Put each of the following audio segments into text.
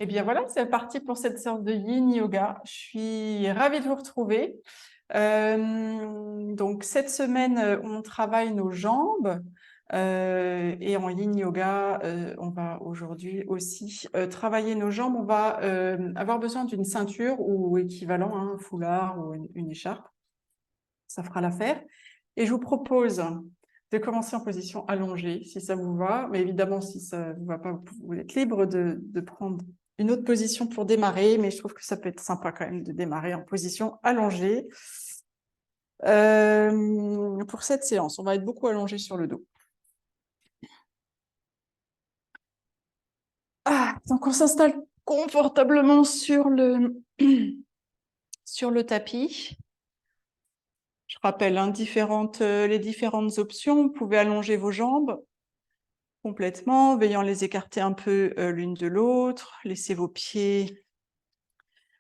Et bien voilà, c'est parti pour cette séance de Yin Yoga. Je suis ravie de vous retrouver. Donc cette semaine, on travaille nos jambes et en Yin Yoga, on va aujourd'hui aussi travailler nos jambes. On va avoir besoin d'une ceinture ou équivalent, hein, un foulard ou une écharpe. Ça fera l'affaire. Et je vous propose de commencer en position allongée, si ça vous va. Mais évidemment, si ça ne vous va pas, vous êtes libre de prendre une autre position pour démarrer. Mais je trouve que ça peut être sympa quand même de démarrer en position allongée. Pour cette séance, on va être beaucoup allongé sur le dos. Donc, on s'installe confortablement sur sur le tapis. Je rappelle hein, les différentes options. Vous pouvez allonger vos jambes complètement, veillant à les écarter un peu l'une de l'autre. Laissez vos pieds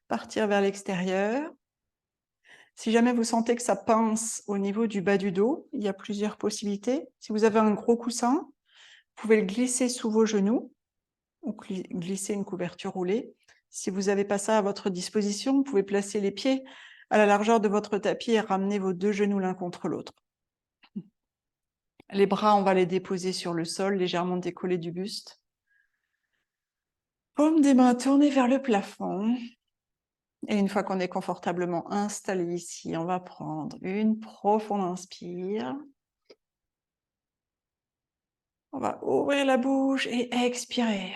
partir vers l'extérieur. Si jamais vous sentez que ça pince au niveau du bas du dos, il y a plusieurs possibilités. Si vous avez un gros coussin, vous pouvez le glisser sous vos genoux ou glisser une couverture roulée. Si vous n'avez pas ça à votre disposition, vous pouvez placer les pieds à la largeur de votre tapis et ramener vos deux genoux l'un contre l'autre. Les bras, on va les déposer sur le sol, légèrement décollés du buste. Paume des mains tournées vers le plafond. Et une fois qu'on est confortablement installé ici, on va prendre une profonde inspire. On va ouvrir la bouche et expirer.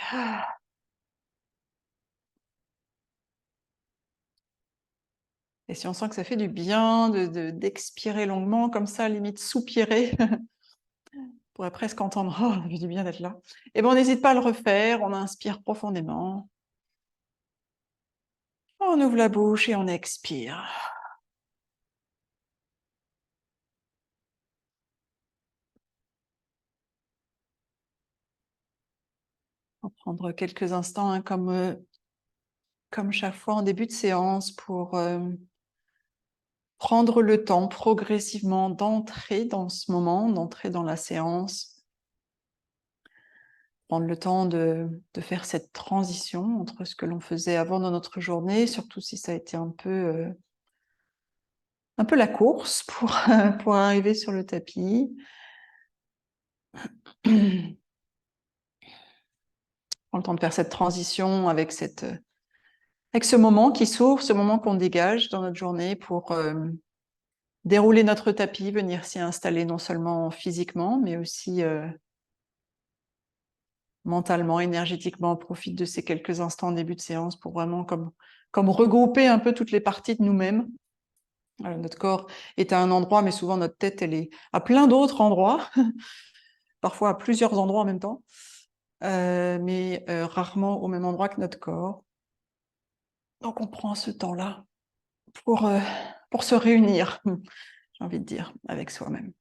Et si on sent que ça fait du bien d'expirer longuement, comme ça, limite soupirer, on pourrait presque entendre « Oh, ça fait du bien d'être là ». Et bien, on n'hésite pas à le refaire, on inspire profondément. On ouvre la bouche et on expire. On va prendre quelques instants, hein, comme chaque fois en début de séance, pour prendre le temps progressivement d'entrer dans ce moment, d'entrer dans la séance. Prendre le temps de faire cette transition entre ce que l'on faisait avant dans notre journée, surtout si ça a été un peu la course pour arriver sur le tapis. Prends le temps de faire cette transition avec ce moment qui s'ouvre, ce moment qu'on dégage dans notre journée pour dérouler notre tapis, venir s'y installer non seulement physiquement, mais aussi mentalement, énergétiquement. On profite de ces quelques instants en début de séance pour vraiment comme regrouper un peu toutes les parties de nous-mêmes. Notre corps est à un endroit, mais souvent notre tête, elle est à plein d'autres endroits, parfois à plusieurs endroits en même temps, mais rarement au même endroit que notre corps. Donc on prend ce temps-là pour se réunir, j'ai envie de dire, avec soi-même.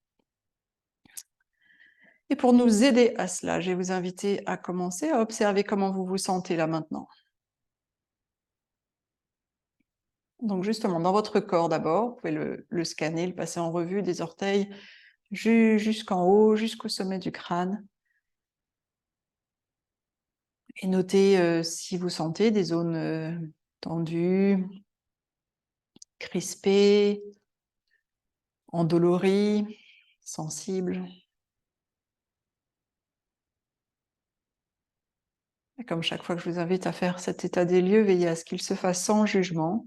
Et pour nous aider à cela, je vais vous inviter à commencer à observer comment vous vous sentez là maintenant. Donc justement, dans votre corps d'abord, vous pouvez le scanner, le passer en revue des orteils jusqu'en haut, jusqu'au sommet du crâne. Et notez si vous sentez des zones tendues, crispées, endolories, sensibles. Et comme chaque fois que je vous invite à faire cet état des lieux, veillez à ce qu'il se fasse sans jugement.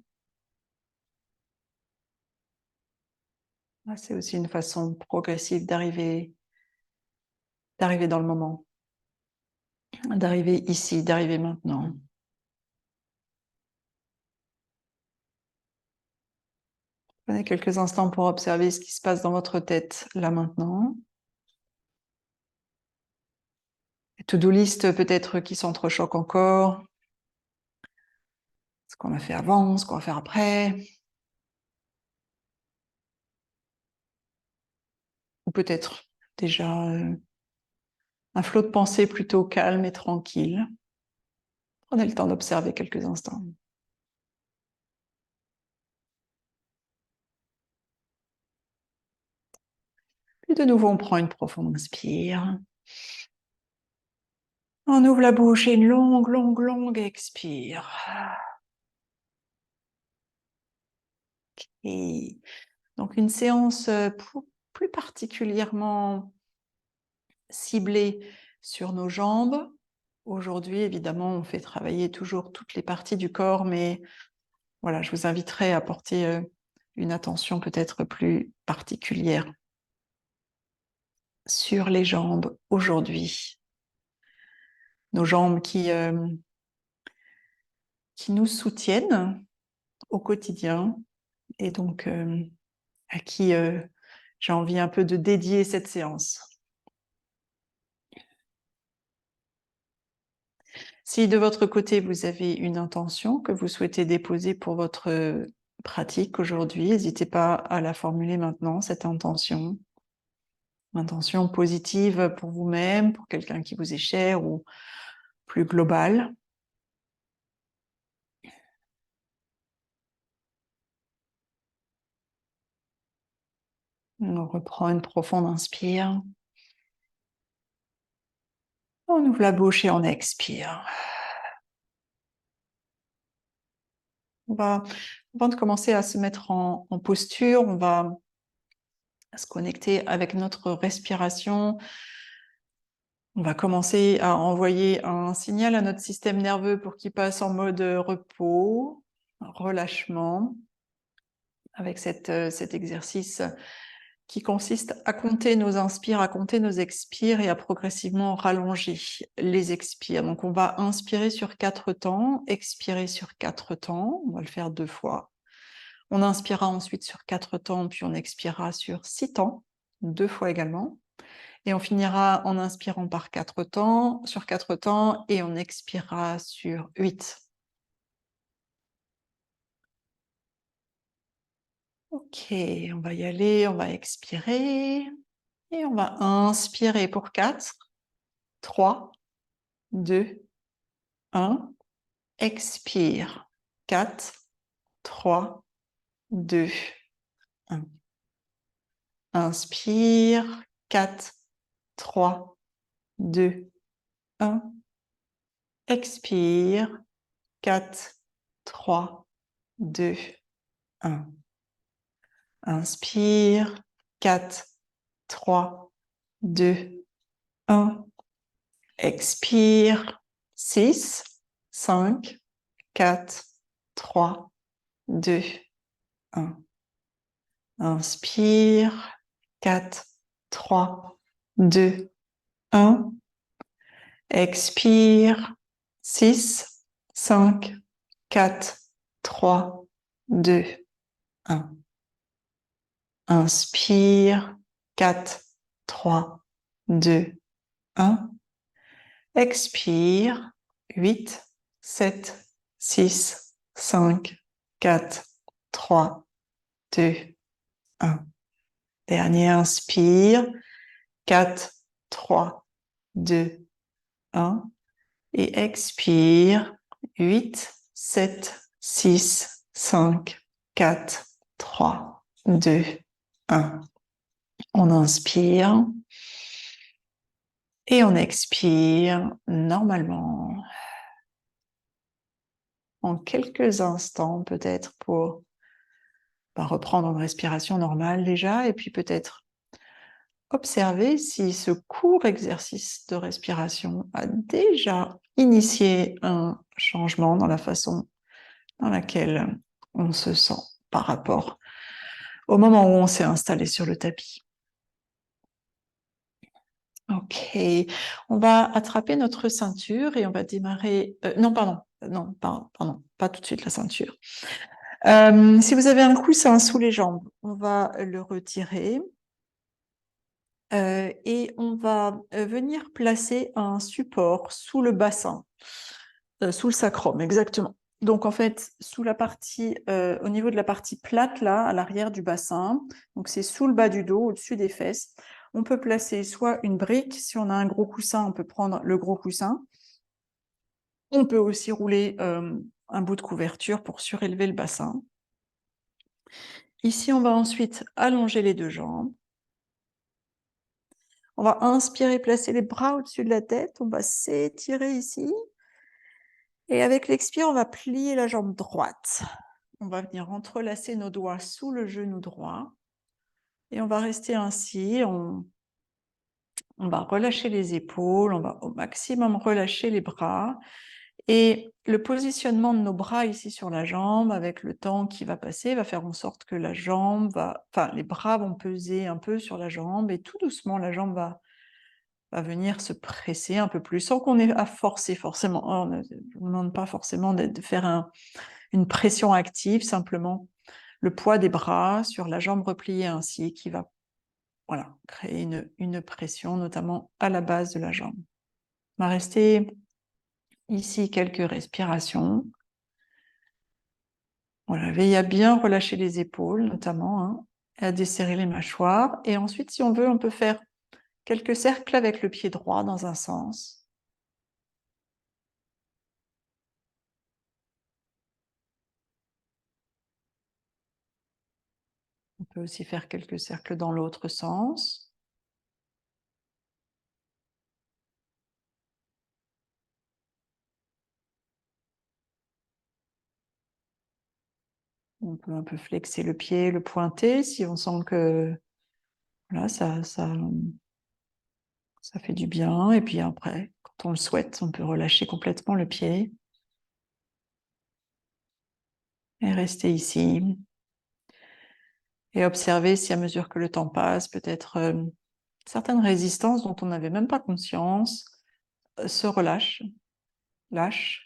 C'est aussi une façon progressive d'arriver dans le moment, d'arriver ici, d'arriver maintenant. Prenez quelques instants pour observer ce qui se passe dans votre tête là maintenant. To-do list peut-être qui s'entrechoquent encore. Ce qu'on a fait avant, ce qu'on va faire après. Ou peut-être déjà un flot de pensée plutôt calme et tranquille. Prenez le temps d'observer quelques instants. Puis de nouveau, on prend une profonde inspire. On ouvre la bouche et une longue, longue, longue expire. Et donc une séance plus particulièrement ciblée sur nos jambes. Aujourd'hui, évidemment, on fait travailler toujours toutes les parties du corps, mais voilà, je vous inviterai à porter une attention peut-être plus particulière sur les jambes aujourd'hui. Nos jambes qui nous soutiennent au quotidien et donc à qui j'ai envie un peu de dédier cette séance. Si de votre côté, vous avez une intention que vous souhaitez déposer pour votre pratique aujourd'hui, n'hésitez pas à la formuler maintenant, cette intention. Intention positive pour vous-même, pour quelqu'un qui vous est cher ou plus globale. On reprend une profonde inspire. On ouvre la bouche et on expire. Avant de commencer à se mettre en posture, on va se connecter avec notre respiration. On va commencer à envoyer un signal à notre système nerveux pour qu'il passe en mode repos, relâchement, avec cet exercice qui consiste à compter nos inspires, à compter nos expires et à progressivement rallonger les expires. Donc on va inspirer sur 4 temps, expirer sur 4 temps, on va le faire 2 fois. On inspirera ensuite sur 4 temps, puis on expirera sur 6 temps, 2 fois également. Et on finira en inspirant par 4 temps, sur 4 temps, et on expirera sur 8. Ok, on va y aller, on va expirer, et on va inspirer pour 4, 3, 2, 1. Expire, 4, 3, 2, 1. Inspire, 4, 3, 2, 1. Expire, 4, 3, 2, 1. Inspire, 4, 3, 2, 1. Expire, 6, 5, 4, 3, 2, 1. Inspire, 4, 3, 2, 1. Expire, 6, 5, 4, 3, 2, 1. Inspire, 4, 3, 2, 1. Expire, 8, 7, 6, 5, 4, 3, 2, 1. Dernier inspire, 4, 3, 2, 1. Et expire, 8, 7, 6, 5, 4, 3, 2, 1. On inspire et on expire normalement en quelques instants peut-être pour reprendre une respiration normale déjà et puis peut-être observer si ce court exercice de respiration a déjà initié un changement dans la façon dans laquelle on se sent par rapport au moment où on s'est installé sur le tapis. Ok, on va attraper notre ceinture et on va démarrer... non, pardon, pas tout de suite la ceinture. Si vous avez un coussin sous les jambes, on va le retirer et on va venir placer un support sous le bassin, sous le sacrum, exactement. Donc en fait, sous la partie, au niveau de la partie plate là, à l'arrière du bassin, donc c'est sous le bas du dos, au-dessus des fesses. On peut placer soit une brique, si on a un gros coussin, on peut prendre le gros coussin. On peut aussi rouler un bout de couverture pour surélever le bassin. Ici, on va ensuite allonger les deux jambes. On va inspirer, placer les bras au-dessus de la tête. On va s'étirer ici. Et avec l'expire, on va plier la jambe droite. On va venir entrelacer nos doigts sous le genou droit. Et on va rester ainsi. On va relâcher les épaules. On va au maximum relâcher les bras. Et le positionnement de nos bras ici sur la jambe, avec le temps qui va passer, va faire en sorte que la jambe va... Enfin, les bras vont peser un peu sur la jambe. Et tout doucement, la jambe va venir se presser un peu plus, sans qu'on ait à forcer forcément. On ne demande pas forcément de faire une pression active, simplement le poids des bras sur la jambe repliée ainsi, qui va créer une pression, notamment à la base de la jambe. On va rester ici quelques respirations. Voilà, veillez à bien relâcher les épaules, notamment, hein, et à desserrer les mâchoires. Et ensuite, si on veut, on peut faire quelques cercles avec le pied droit dans un sens. On peut aussi faire quelques cercles dans l'autre sens. On peut un peu flexer le pied, le pointer, si on sent que voilà, ça fait du bien. Et puis après, quand on le souhaite, on peut relâcher complètement le pied. Et rester ici. Et observer si à mesure que le temps passe, peut-être certaines résistances dont on n'avait même pas conscience se relâchent, lâchent.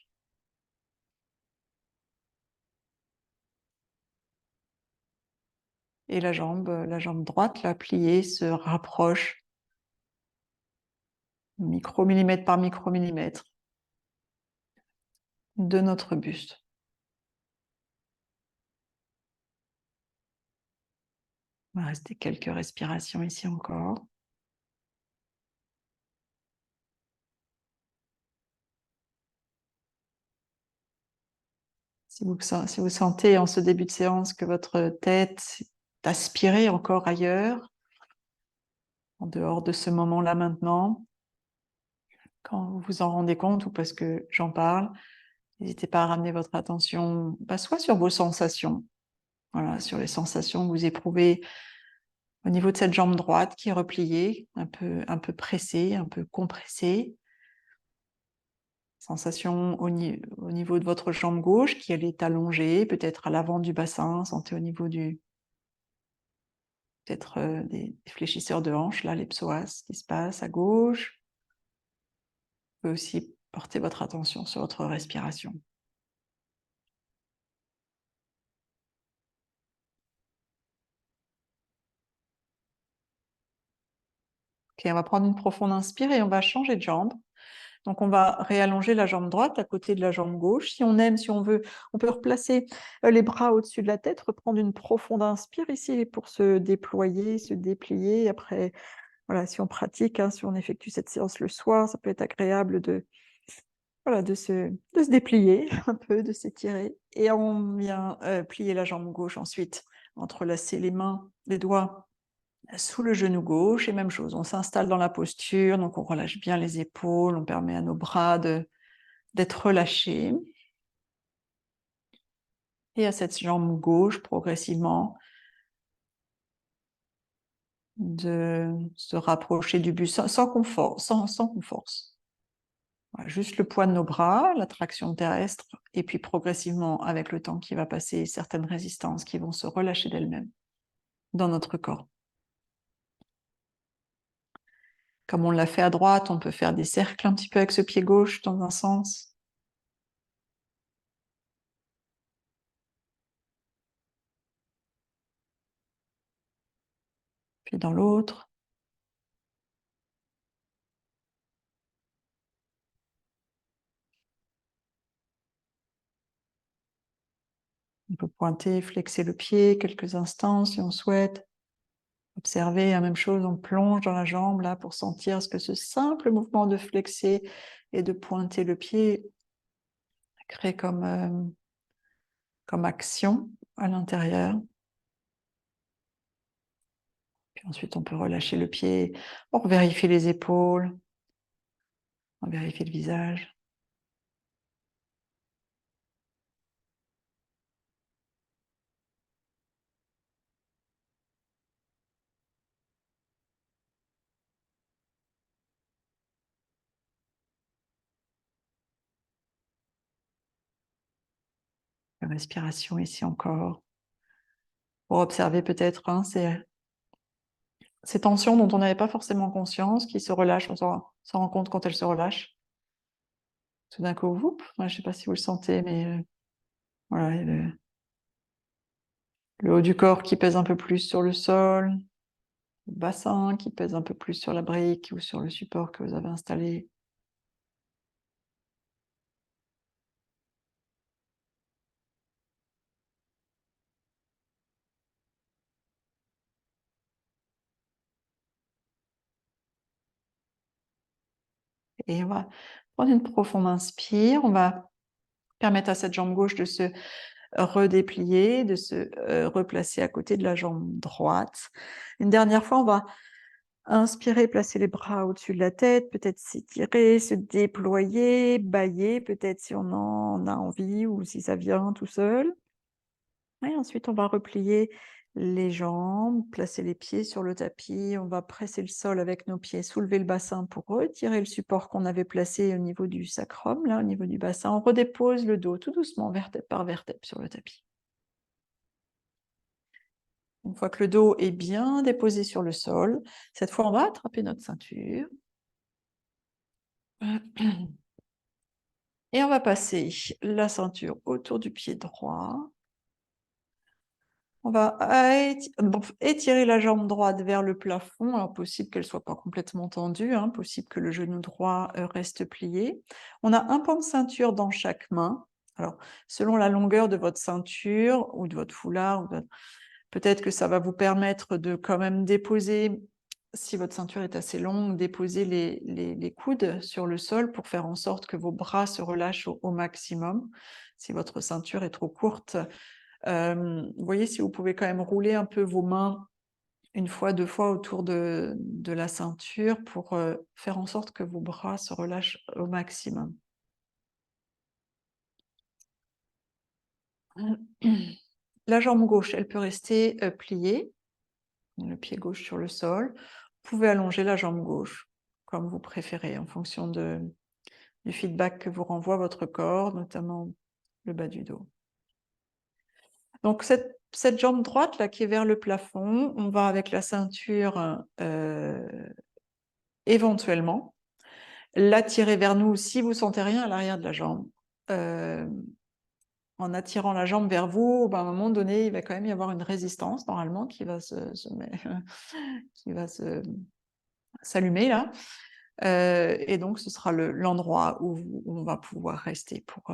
Et la jambe droite, là, pliée, se rapproche micromillimètre par micromillimètre de notre buste. Il va rester quelques respirations ici encore. Si vous sentez en ce début de séance que votre tête est aspirée encore ailleurs, en dehors de ce moment-là maintenant, quand vous vous en rendez compte ou parce que j'en parle, n'hésitez pas à ramener votre attention soit sur vos sensations, voilà, sur les sensations que vous éprouvez au niveau de cette jambe droite qui est repliée, un peu pressée, un peu compressée. Sensation au niveau de votre jambe gauche qui elle est allongée, peut-être à l'avant du bassin, sentez au niveau du... peut-être des fléchisseurs de hanches, là, les psoas qui se passent à gauche. Vous pouvez aussi porter votre attention sur votre respiration. Ok, on va prendre une profonde inspire et on va changer de jambe. Donc, on va réallonger la jambe droite à côté de la jambe gauche. Si on aime, si on veut, on peut replacer les bras au-dessus de la tête, reprendre une profonde inspire ici pour se déployer, se déplier. Après, voilà, si on pratique, hein, si on effectue cette séance le soir, ça peut être agréable de se déplier un peu, de s'étirer. Et on vient plier la jambe gauche ensuite, entrelacer les mains, les doigts sous le genou gauche, et même chose, on s'installe dans la posture, donc on relâche bien les épaules, on permet à nos bras d'être relâchés. Et à cette jambe gauche, progressivement, de se rapprocher du buste sans qu'on force. Voilà, juste le poids de nos bras, la traction terrestre, et puis progressivement, avec le temps qui va passer, certaines résistances qui vont se relâcher d'elles-mêmes dans notre corps. Comme on l'a fait à droite, on peut faire des cercles un petit peu avec ce pied gauche dans un sens. Puis dans l'autre. On peut pointer, flexer le pied quelques instants si on souhaite. Observer la même chose, on plonge dans la jambe là pour sentir ce que ce simple mouvement de flexer et de pointer le pied crée comme action à l'intérieur. Puis ensuite, on peut relâcher le pied, on vérifie les épaules, on vérifie le visage. La respiration ici encore. Pour observer peut-être ces tensions dont on n'avait pas forcément conscience, qui se relâchent, on s'en rend compte quand elles se relâchent. Tout d'un coup, je ne sais pas si vous le sentez, mais voilà, il y a le haut du corps qui pèse un peu plus sur le sol, le bassin qui pèse un peu plus sur la brique ou sur le support que vous avez installé. Et on va prendre une profonde inspire, on va permettre à cette jambe gauche de se redéplier, de se replacer à côté de la jambe droite. Une dernière fois, on va inspirer, placer les bras au-dessus de la tête, peut-être s'étirer, se déployer, bâiller, peut-être si on en a envie ou si ça vient tout seul. Et ensuite, on va replier les jambes, placer les pieds sur le tapis, on va presser le sol avec nos pieds, soulever le bassin pour retirer le support qu'on avait placé au niveau du sacrum, là, au niveau du bassin. On redépose le dos tout doucement, vertèbre par vertèbre sur le tapis. Une fois que le dos est bien déposé sur le sol, cette fois, on va attraper notre ceinture. Et on va passer la ceinture autour du pied droit. On va étirer la jambe droite vers le plafond. Alors, possible qu'elle ne soit pas complètement tendue, hein, possible que le genou droit reste plié. On a un pan de ceinture dans chaque main. Alors, selon la longueur de votre ceinture ou de votre foulard, peut-être que ça va vous permettre de quand même déposer, si votre ceinture est assez longue, déposer les coudes sur le sol pour faire en sorte que vos bras se relâchent au maximum. Si votre ceinture est trop courte, vous voyez, si vous pouvez quand même rouler un peu vos mains une fois, deux fois autour de la ceinture pour faire en sorte que vos bras se relâchent au maximum. La jambe gauche, elle peut rester pliée, le pied gauche sur le sol. Vous pouvez allonger la jambe gauche, comme vous préférez, en fonction du feedback que vous renvoie votre corps, notamment le bas du dos. Donc cette jambe droite là qui est vers le plafond, on va avec la ceinture éventuellement la tirer vers nous si vous sentez rien à l'arrière de la jambe. En attirant la jambe vers vous, à un moment donné, il va quand même y avoir une résistance normalement qui va s'allumer là. Et donc ce sera l'endroit où on va pouvoir rester pour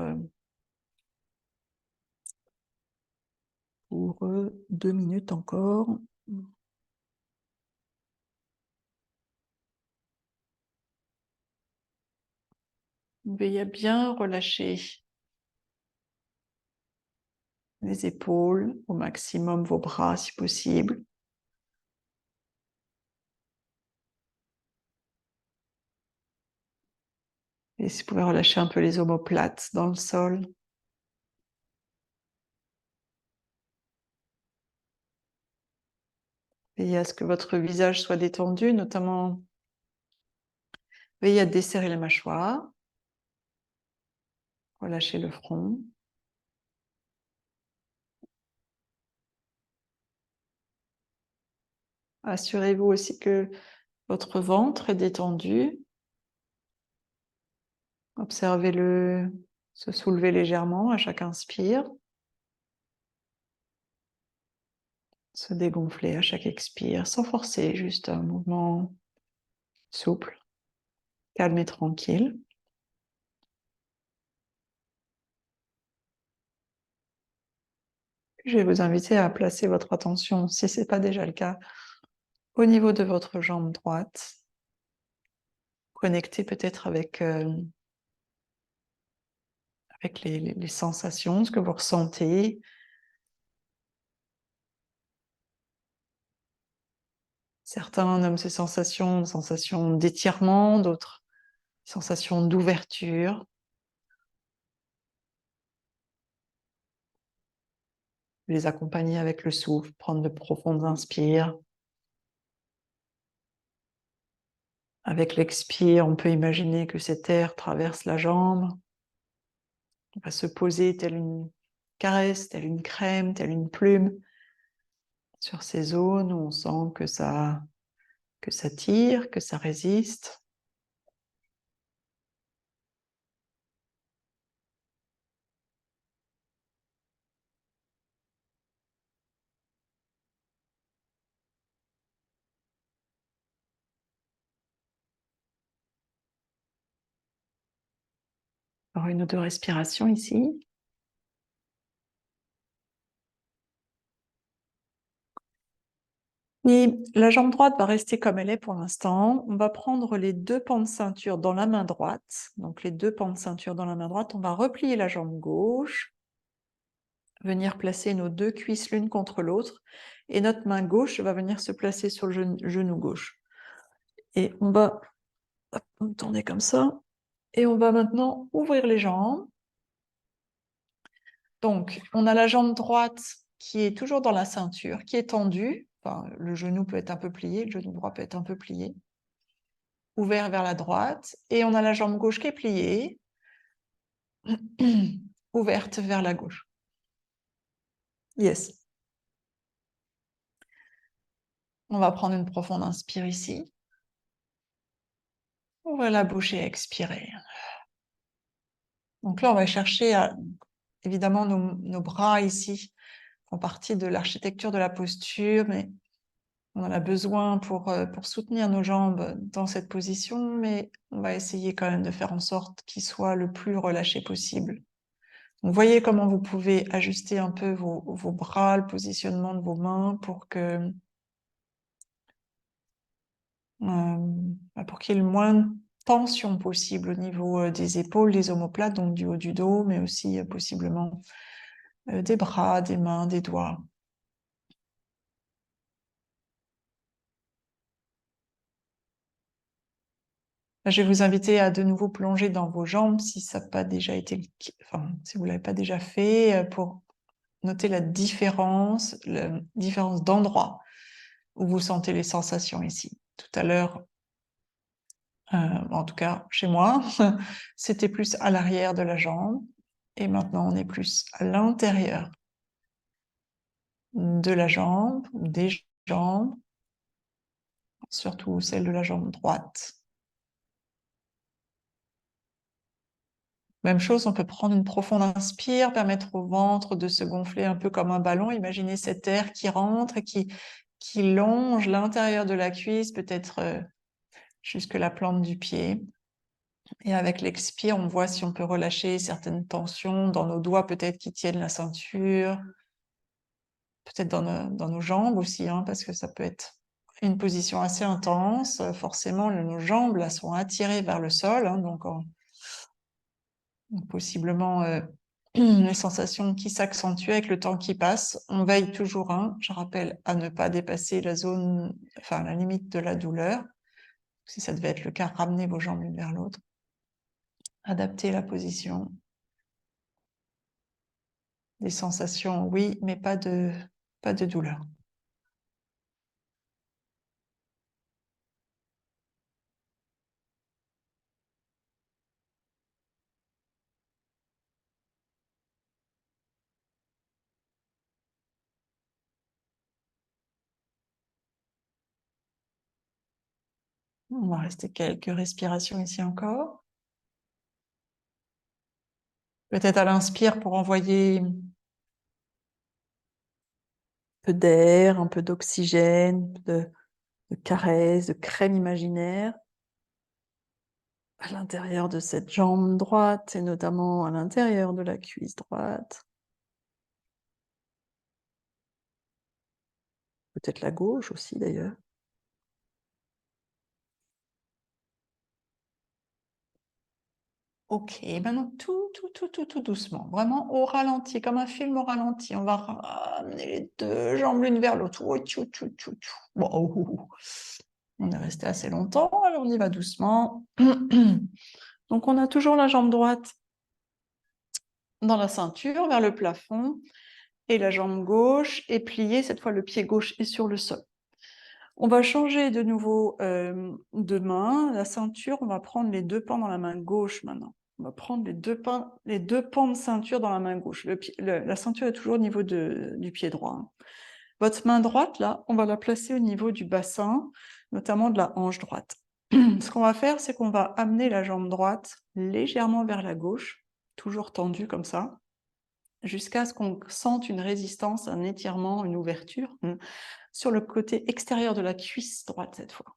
2 minutes encore. Veillez à bien relâcher les épaules, au maximum vos bras si possible. Et si vous pouvez relâcher un peu les omoplates dans le sol. Veillez à ce que votre visage soit détendu, notamment veillez à desserrer les mâchoires. Relâchez le front. Assurez-vous aussi que votre ventre est détendu. Observez-le se soulever légèrement à chaque inspire. Se dégonfler à chaque expire, sans forcer, juste un mouvement souple, calme et tranquille. Je vais vous inviter à placer votre attention, si ce n'est pas déjà le cas, au niveau de votre jambe droite. Connectez peut-être avec les sensations, ce que vous ressentez. Certains nomment ces sensations d'étirement, d'autres sensations d'ouverture. Les accompagner avec le souffle, prendre de profondes inspires. Avec l'expire, on peut imaginer que cet air traverse la jambe. Il va se poser telle une caresse, telle une crème, telle une plume sur ces zones où on sent que ça tire, que ça résiste. Alors une ou deux respirations ici. Et la jambe droite va rester comme elle est pour l'instant. On va prendre les deux pans de ceinture dans la main droite. Donc les deux pans de ceinture dans la main droite. On va replier la jambe gauche. Venir placer nos deux cuisses l'une contre l'autre. Et notre main gauche va venir se placer sur le genou gauche. Et on va tourner comme ça. Et on va maintenant ouvrir les jambes. Donc, on a la jambe droite qui est toujours dans la ceinture, qui est tendue. Enfin, le genou peut être un peu plié, le genou droit peut être un peu plié. Ouvert vers la droite. Et on a la jambe gauche qui est pliée, ouverte vers la gauche. Yes. On va prendre une profonde inspire ici. Ouvrir la bouche et expirer. Donc là, on va chercher à... Évidemment, nos bras ici font partie de l'architecture de la posture, mais on en a besoin pour soutenir nos jambes dans cette position, mais on va essayer quand même de faire en sorte qu'ils soient le plus relâchés possible. Donc, voyez comment vous pouvez ajuster un peu vos bras, le positionnement de vos mains pour qu'il y ait le moins de tension possible au niveau des épaules, des omoplates, donc du haut du dos, mais aussi possiblement des bras, des mains, des doigts. Là, je vais vous inviter à de nouveau plonger dans vos jambes si ça n'a pas déjà été, enfin, si vous l'avez pas déjà fait, pour noter la différence d'endroit où vous sentez les sensations ici. Tout à l'heure, en tout cas chez moi, c'était plus à l'arrière de la jambe et maintenant on est plus à l'intérieur de la jambe, des jambes, surtout celle de la jambe droite. Même chose, on peut prendre une profonde inspire, permettre au ventre de se gonfler un peu comme un ballon. Imaginez cet air qui rentre et qui longe l'intérieur de la cuisse, peut-être jusque la plante du pied. Et avec l'expire, on voit si on peut relâcher certaines tensions dans nos doigts, peut-être qui tiennent la ceinture, peut-être dans nos jambes aussi, hein, parce que ça peut être une position assez intense. Forcément, nos jambes là, sont attirées vers le sol, hein, donc possiblement les sensations qui s'accentuent avec le temps qui passe. On veille toujours, hein, je rappelle, à ne pas dépasser la zone, enfin la limite de la douleur. Si ça devait être le cas, ramenez vos jambes l'une vers l'autre. Adaptez la position. Des sensations, oui, mais pas de douleur. On va rester quelques respirations ici encore. Peut-être à l'inspire pour envoyer un peu d'air, un peu d'oxygène, de caresses, de crème imaginaire à l'intérieur de cette jambe droite et notamment à l'intérieur de la cuisse droite. Peut-être la gauche aussi d'ailleurs. Ok, maintenant tout doucement, vraiment au ralenti, comme un film au ralenti. On va ramener les deux jambes l'une vers l'autre. Bon, on est resté assez longtemps, alors on y va doucement. Donc on a toujours la jambe droite dans la ceinture, vers le plafond, et la jambe gauche est pliée, cette fois le pied gauche est sur le sol. On va changer de nouveau de main, la ceinture, on va prendre les deux pans dans la main gauche maintenant. On va prendre les deux pans de ceinture dans la main gauche. La ceinture est toujours au niveau du pied droit, hein. Votre main droite, là, on va la placer au niveau du bassin, notamment de la hanche droite. Ce qu'on va faire, c'est qu'on va amener la jambe droite légèrement vers la gauche, toujours tendue comme ça, jusqu'à ce qu'on sente une résistance, un étirement, une ouverture sur le côté extérieur de la cuisse droite cette fois.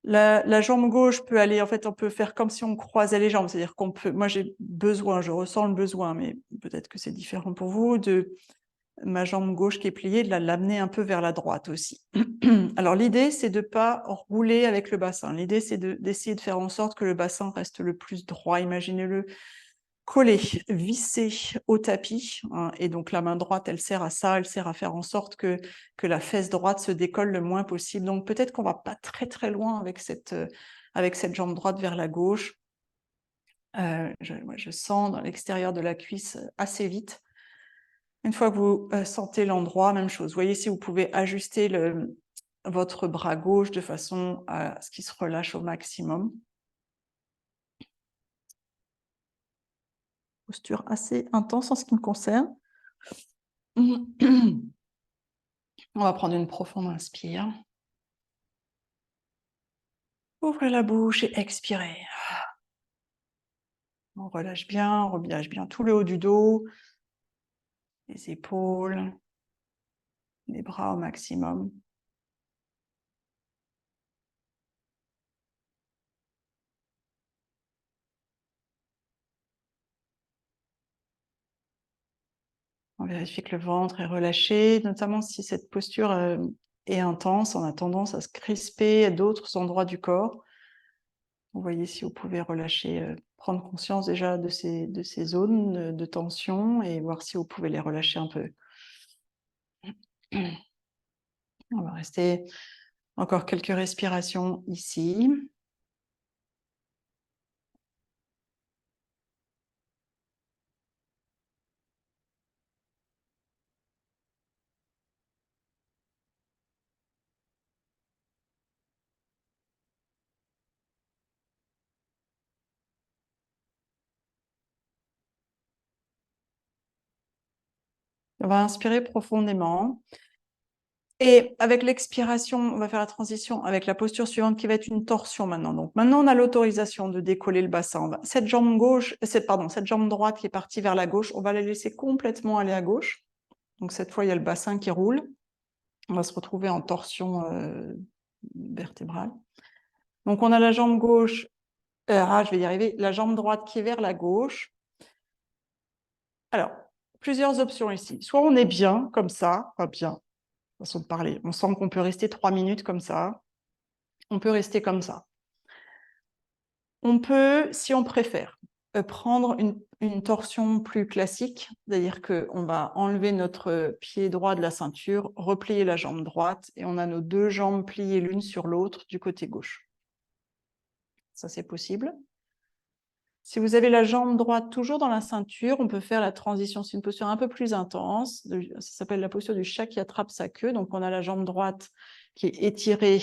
La jambe gauche peut aller, en fait, on peut faire comme si on croisait les jambes, c'est-à-dire qu'on peut, moi j'ai besoin, je ressens le besoin, mais peut-être que c'est différent pour vous, de ma jambe gauche qui est pliée, de l'amener un peu vers la droite aussi. Alors l'idée, c'est de ne pas rouler avec le bassin. L'idée, c'est d'essayer de faire en sorte que le bassin reste le plus droit. Imaginez-le collé, vissé au tapis, hein, et donc la main droite, elle sert à ça, elle sert à faire en sorte que la fesse droite se décolle le moins possible. Donc peut-être qu'on va pas très loin avec cette jambe droite vers la gauche. Je sens dans l'extérieur de la cuisse assez vite. Une fois que vous sentez l'endroit, même chose. Voyez si vous pouvez ajuster votre bras gauche de façon à ce qu'il se relâche au maximum. Posture assez intense en ce qui me concerne. On va prendre une profonde inspire. Ouvrez la bouche et expirez. On relâche bien tout le haut du dos, les épaules, les bras au maximum. On vérifie que le ventre est relâché, notamment si cette posture est intense, on a tendance à se crisper à d'autres endroits du corps. Vous voyez si vous pouvez relâcher, prendre conscience déjà de ces zones de tension et voir si vous pouvez les relâcher un peu. On va rester encore quelques respirations ici. On va inspirer profondément. Et avec l'expiration, on va faire la transition avec la posture suivante qui va être une torsion maintenant. Donc maintenant, on a l'autorisation de décoller le bassin. Cette jambe droite qui est partie vers la gauche, on va la laisser complètement aller à gauche. Donc cette fois, il y a le bassin qui roule. On va se retrouver en torsion vertébrale. Donc on a la jambe gauche, je vais y arriver, la jambe droite qui est vers la gauche. Alors, plusieurs options ici. Soit on est bien, comme ça, pas bien, façon de parler. On sent qu'on peut rester 3 minutes comme ça. On peut rester comme ça. On peut, si on préfère, prendre une torsion plus classique, c'est-à-dire qu'on va enlever notre pied droit de la ceinture, replier la jambe droite, et on a nos deux jambes pliées l'une sur l'autre du côté gauche. Ça, c'est possible. Si vous avez la jambe droite toujours dans la ceinture, on peut faire la transition. C'est une posture un peu plus intense. Ça s'appelle la posture du chat qui attrape sa queue. Donc, on a la jambe droite qui est étirée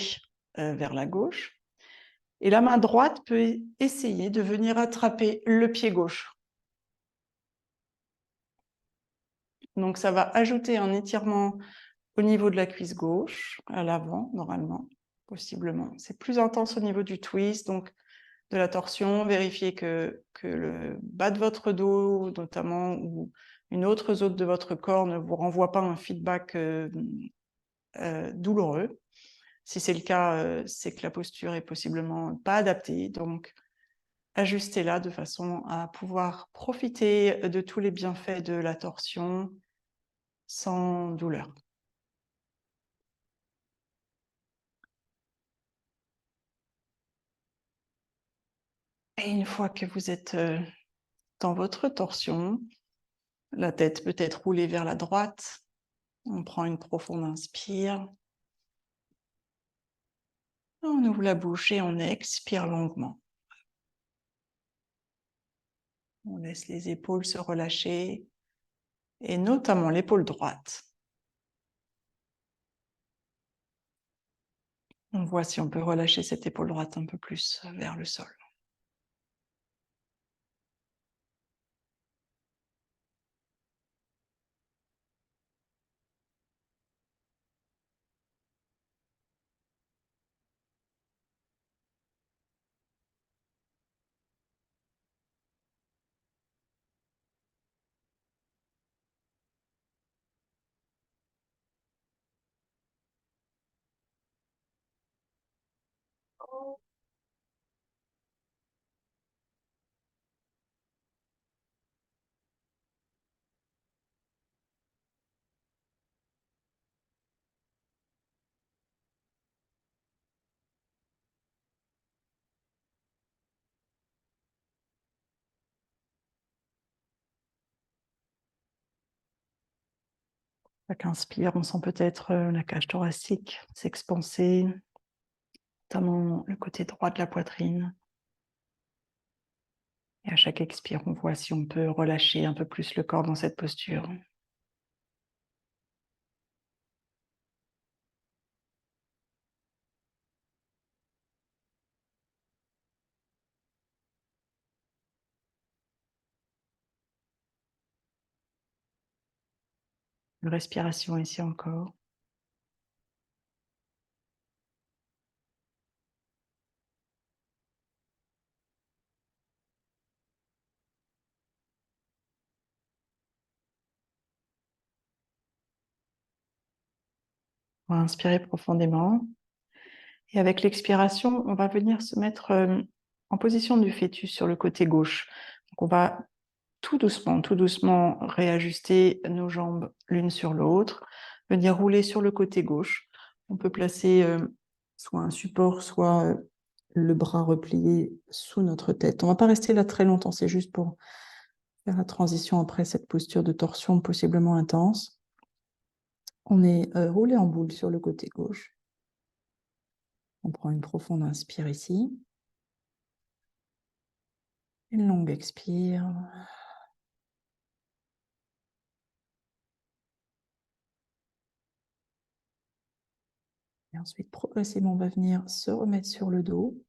vers la gauche. Et la main droite peut essayer de venir attraper le pied gauche. Donc, ça va ajouter un étirement au niveau de la cuisse gauche, à l'avant, normalement, possiblement. C'est plus intense au niveau du twist, donc de la torsion. Vérifiez que le bas de votre dos, notamment, ou une autre zone de votre corps ne vous renvoie pas un feedback douloureux. Si c'est le cas, c'est que la posture est possiblement pas adaptée. Donc, ajustez-la de façon à pouvoir profiter de tous les bienfaits de la torsion sans douleur. Et une fois que vous êtes dans votre torsion, la tête peut être roulée vers la droite. On prend une profonde inspire. On ouvre la bouche et on expire longuement. On laisse les épaules se relâcher, et notamment l'épaule droite. On voit si on peut relâcher cette épaule droite un peu plus vers le sol. Chaque inspire, on sent peut-être la cage thoracique s'expanser, notamment le côté droit de la poitrine. Et à chaque expire, on voit si on peut relâcher un peu plus le corps dans cette posture. Une respiration ici encore. On va inspirer profondément. Et avec l'expiration, on va venir se mettre en position du fœtus sur le côté gauche. Donc on va tout doucement réajuster nos jambes l'une sur l'autre, venir rouler sur le côté gauche. On peut placer soit un support, soit le bras replié sous notre tête. On ne va pas rester là très longtemps, c'est juste pour faire la transition après cette posture de torsion possiblement intense. On est roulé en boule sur le côté gauche. On prend une profonde inspire ici. Une longue expire. Et ensuite, progressivement, on va venir se remettre sur le dos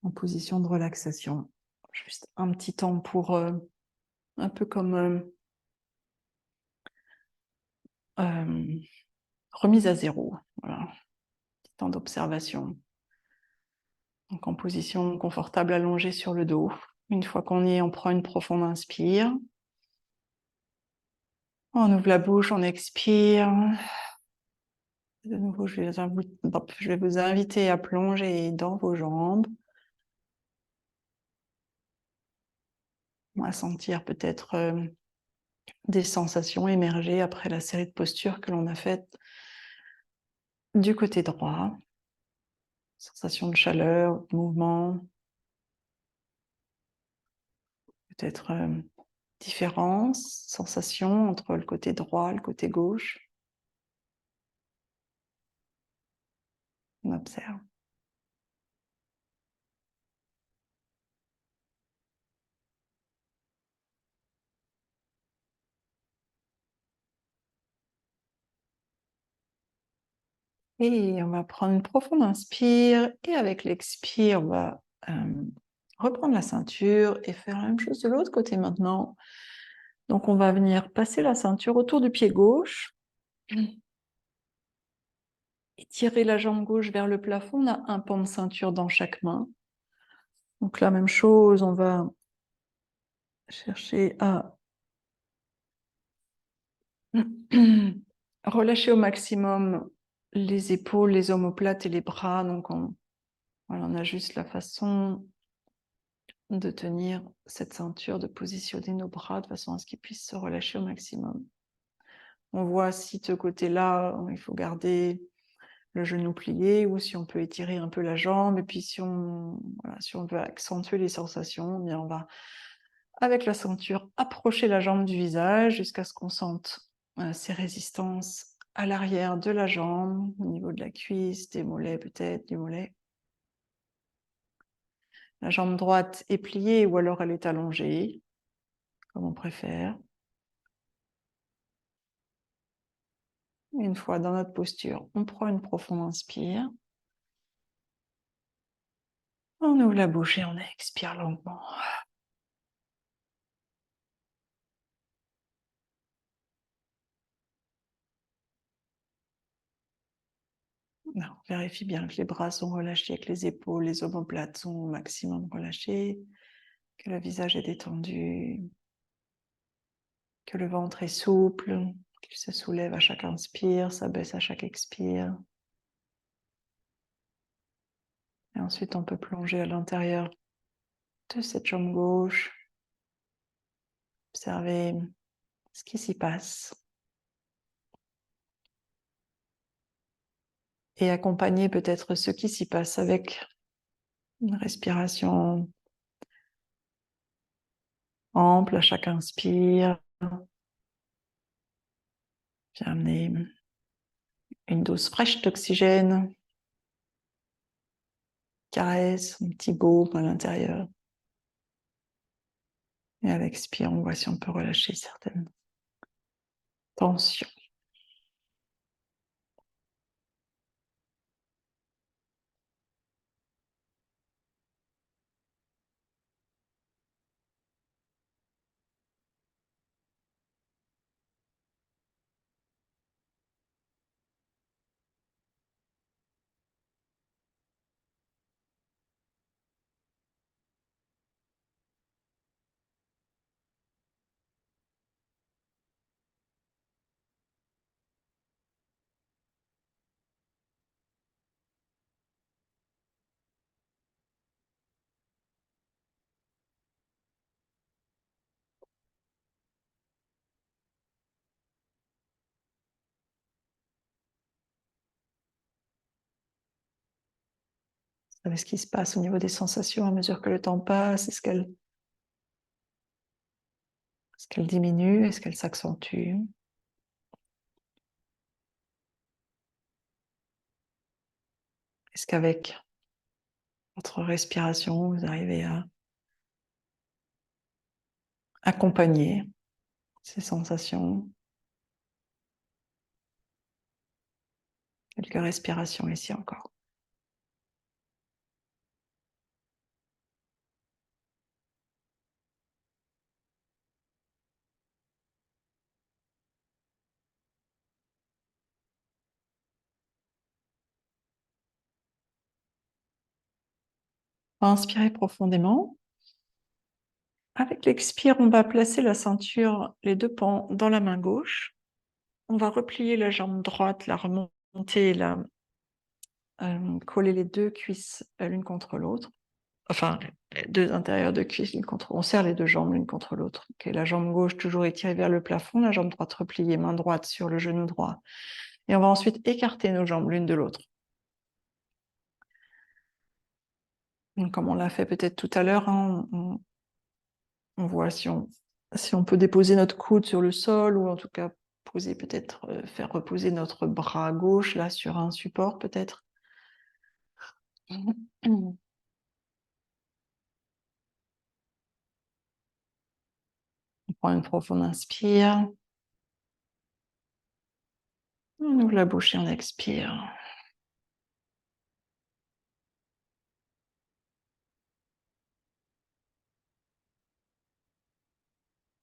en position de relaxation. Juste un petit temps pour un peu comme remise à zéro. Voilà. Petit temps d'observation. Donc en position confortable allongée sur le dos. Une fois qu'on y est, on prend une profonde inspire. On ouvre la bouche, on expire. De nouveau, je vais vous inviter à plonger dans vos jambes. On va sentir peut-être des sensations émerger après la série de postures que l'on a faites du côté droit. Sensation de chaleur, de mouvement. Peut-être différence, sensation entre le côté droit et le côté gauche. On observe. Et on va prendre une profonde inspire et avec l'expire, on va reprendre la ceinture et faire la même chose de l'autre côté maintenant. Donc on va venir passer la ceinture autour du pied gauche et tirer la jambe gauche vers le plafond. On a un pan de ceinture dans chaque main. Donc la même chose, on va chercher à relâcher au maximum les épaules, les omoplates et les bras. Donc voilà, on ajuste la façon de tenir cette ceinture, de positionner nos bras de façon à ce qu'ils puissent se relâcher au maximum. On voit si de ce côté-là, il faut garder le genou plié, ou si on peut étirer un peu la jambe. Et puis si on veut accentuer les sensations, eh bien on va, avec la ceinture, approcher la jambe du visage jusqu'à ce qu'on sente ces résistances à l'arrière de la jambe, au niveau de la cuisse, des mollets peut-être, du mollet. La jambe droite est pliée ou alors elle est allongée, comme on préfère. Une fois dans notre posture, on prend une profonde inspire. On ouvre la bouche et on expire lentement. On vérifie bien que les bras sont relâchés, que les épaules, les omoplates sont au maximum relâchées, que le visage est détendu, que le ventre est souple, qu'il se soulève à chaque inspire, s'abaisse à chaque expire. Et ensuite, on peut plonger à l'intérieur de cette jambe gauche, observer ce qui s'y passe et accompagner peut-être ce qui s'y passe avec une respiration ample à chaque inspire. Puis amener une dose fraîche d'oxygène, caresse, un petit baume à l'intérieur. Et à l'expire, on voit si on peut relâcher certaines tensions. Vous savez ce qui se passe au niveau des sensations à mesure que le temps passe? Est-ce qu'elle diminue? Est-ce qu'elle s'accentue? Est-ce qu'avec votre respiration, vous arrivez à accompagner ces sensations? Quelques respirations ici encore. Inspirez profondément. Avec l'expire, on va placer la ceinture, les deux pans, dans la main gauche. On va replier la jambe droite, la remonter, coller les deux cuisses l'une contre l'autre. Enfin, les deux intérieurs de cuisses l'une contre l'autre. On serre les deux jambes l'une contre l'autre. Okay, la jambe gauche toujours étirée vers le plafond, la jambe droite repliée, main droite sur le genou droit. Et on va ensuite écarter nos jambes l'une de l'autre. Comme on l'a fait peut-être tout à l'heure, hein, on voit si on peut déposer notre coude sur le sol, ou en tout cas poser peut-être, faire reposer notre bras gauche là sur un support peut-être. On prend une profonde inspire. On ouvre la bouche et on expire.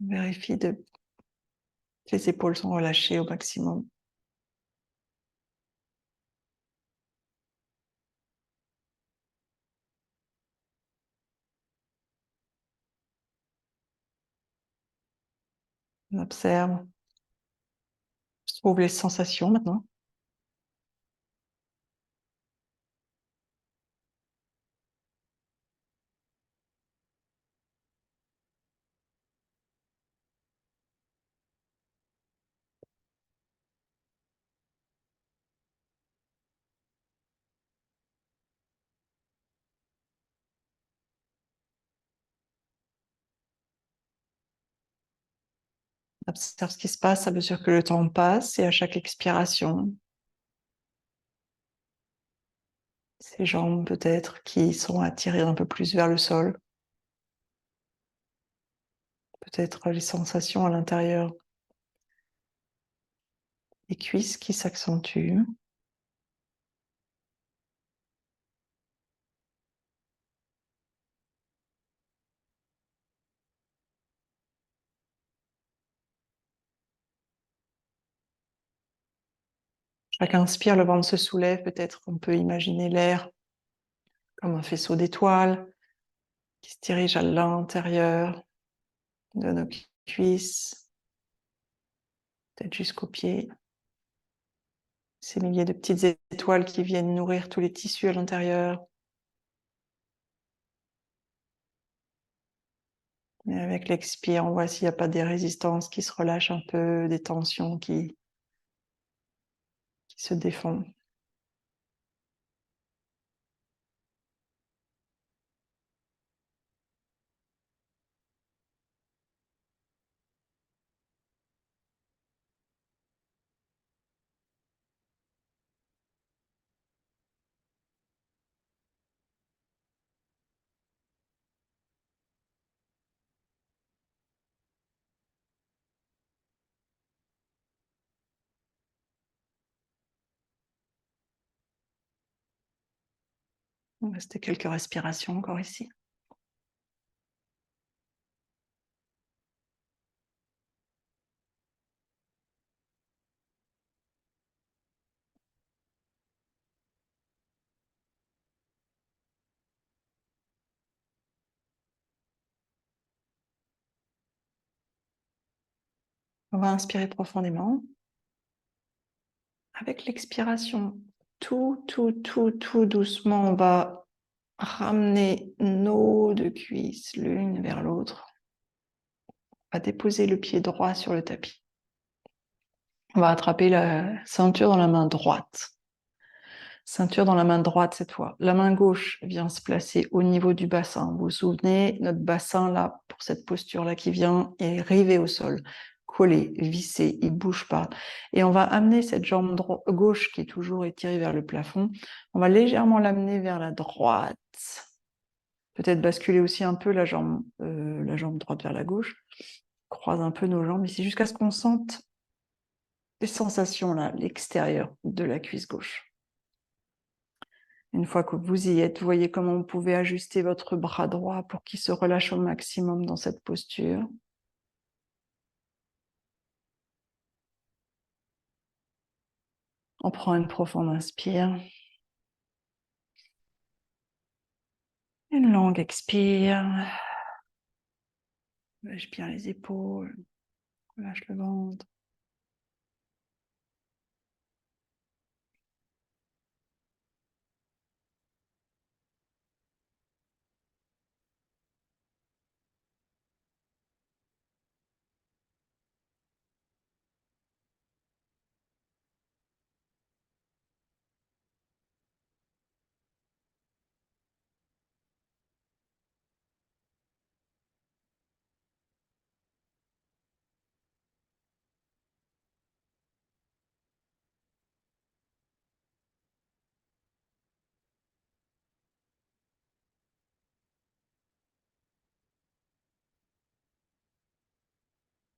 On vérifie que les épaules sont relâchées au maximum. On observe. On trouve les sensations maintenant. Observe ce qui se passe à mesure que le temps passe et à chaque expiration. Ces jambes peut-être qui sont attirées un peu plus vers le sol. Peut-être les sensations à l'intérieur des cuisses qui s'accentuent. Chaque inspire, le ventre se soulève. Peut-être on peut imaginer l'air comme un faisceau d'étoiles qui se dirige à l'intérieur de nos cuisses, peut-être jusqu'aux pieds. Ces milliers de petites étoiles qui viennent nourrir tous les tissus à l'intérieur. Et avec l'expire, on voit s'il n'y a pas des résistances qui se relâchent un peu, des tensions qui se défont. On va rester quelques respirations encore ici. On va inspirer profondément. Avec l'expiration, tout doucement, on va ramener nos deux cuisses l'une vers l'autre. On va déposer le pied droit sur le tapis. On va attraper la ceinture dans la main droite. Ceinture dans la main droite cette fois. La main gauche vient se placer au niveau du bassin. Vous vous souvenez, notre bassin là, pour cette posture-là qui vient, est rivé au sol, collé, vissé, il ne bouge pas. Et on va amener cette jambe gauche qui est toujours étirée vers le plafond. On va légèrement l'amener vers la droite. Peut-être basculer aussi un peu la jambe droite vers la gauche. Croise un peu nos jambes ici jusqu'à ce qu'on sente les sensations là, l'extérieur de la cuisse gauche. Une fois que vous y êtes, vous voyez comment vous pouvez ajuster votre bras droit pour qu'il se relâche au maximum dans cette posture. On prend une profonde inspire. Une longue expire. Lâche bien les épaules. Lâche le ventre.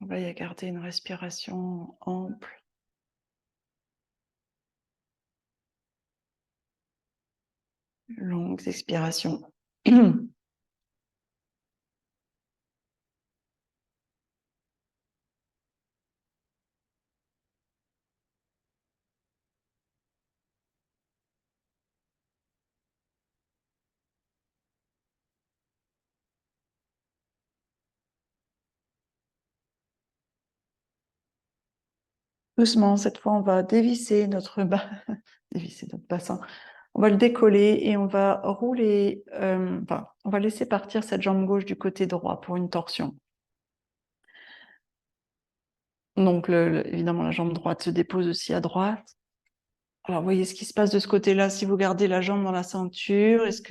On va y garder une respiration ample. Longues expirations. Doucement, cette fois, on va dévisser notre bassin. On va le décoller et on va rouler, on va laisser partir cette jambe gauche du côté droit pour une torsion. Donc, évidemment, la jambe droite se dépose aussi à droite. Alors, voyez ce qui se passe de ce côté-là. Si vous gardez la jambe dans la ceinture, est-ce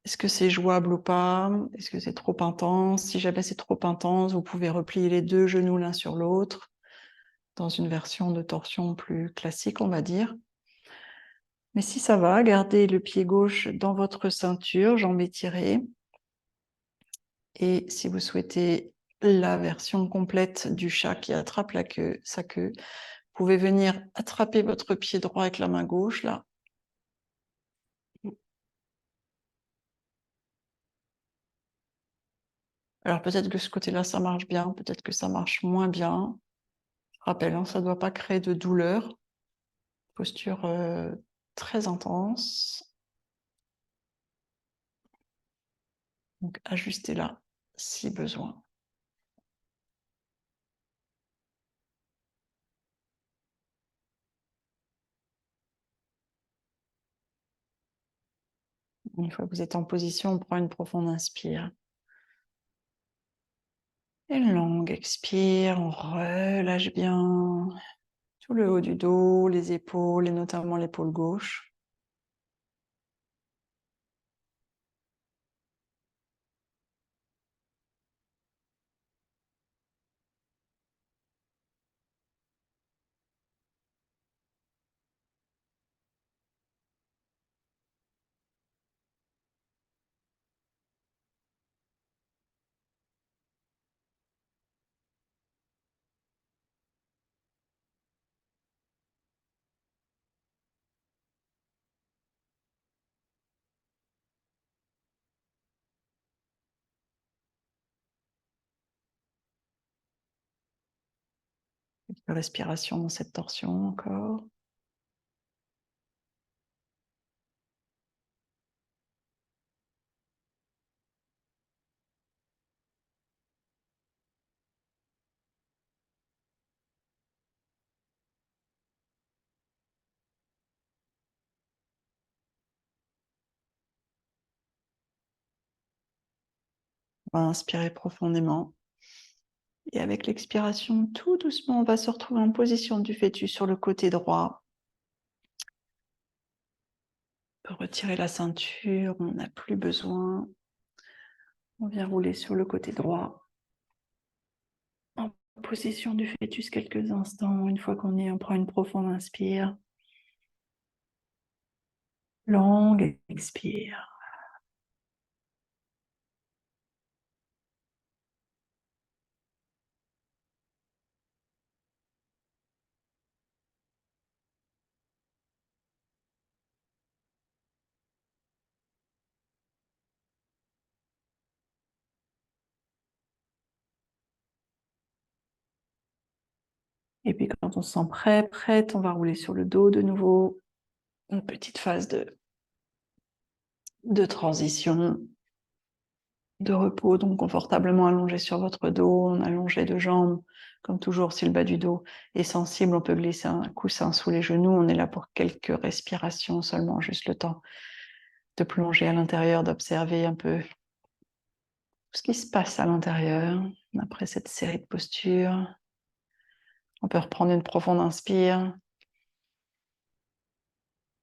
Est-ce que c'est jouable ou pas? Est-ce que c'est trop intense? Si jamais c'est trop intense, vous pouvez replier les deux genoux l'un sur l'autre dans une version de torsion plus classique, on va dire. Mais si ça va, gardez le pied gauche dans votre ceinture, jambes étirées. Et si vous souhaitez la version complète du chat qui attrape sa queue, vous pouvez venir attraper votre pied droit avec la main gauche, là. Alors peut-être que ce côté-là, ça marche bien, peut-être que ça marche moins bien. Je rappelle, hein, ça ne doit pas créer de douleur. Posture très intense. Donc ajustez là si besoin. Une fois que vous êtes en position, on prend une profonde inspire. Et une longue expire, on relâche bien tout le haut du dos, les épaules et notamment l'épaule gauche. Quelques respirations dans cette torsion encore. On va inspirer profondément. Et avec l'expiration, tout doucement, on va se retrouver en position du fœtus sur le côté droit. On peut retirer la ceinture, on n'a plus besoin. On vient rouler sur le côté droit. En position du fœtus quelques instants. Une fois qu'on est, on prend une profonde inspire. Longue expire. Et puis quand on se sent prêt, prête, on va rouler sur le dos de nouveau. Une petite phase de transition, de repos, donc confortablement allongé sur votre dos, on allonge les deux jambes. Comme toujours, si le bas du dos est sensible, on peut glisser un coussin sous les genoux. On est là pour quelques respirations seulement, juste le temps de plonger à l'intérieur, d'observer un peu ce qui se passe à l'intérieur après cette série de postures. On peut reprendre une profonde inspire.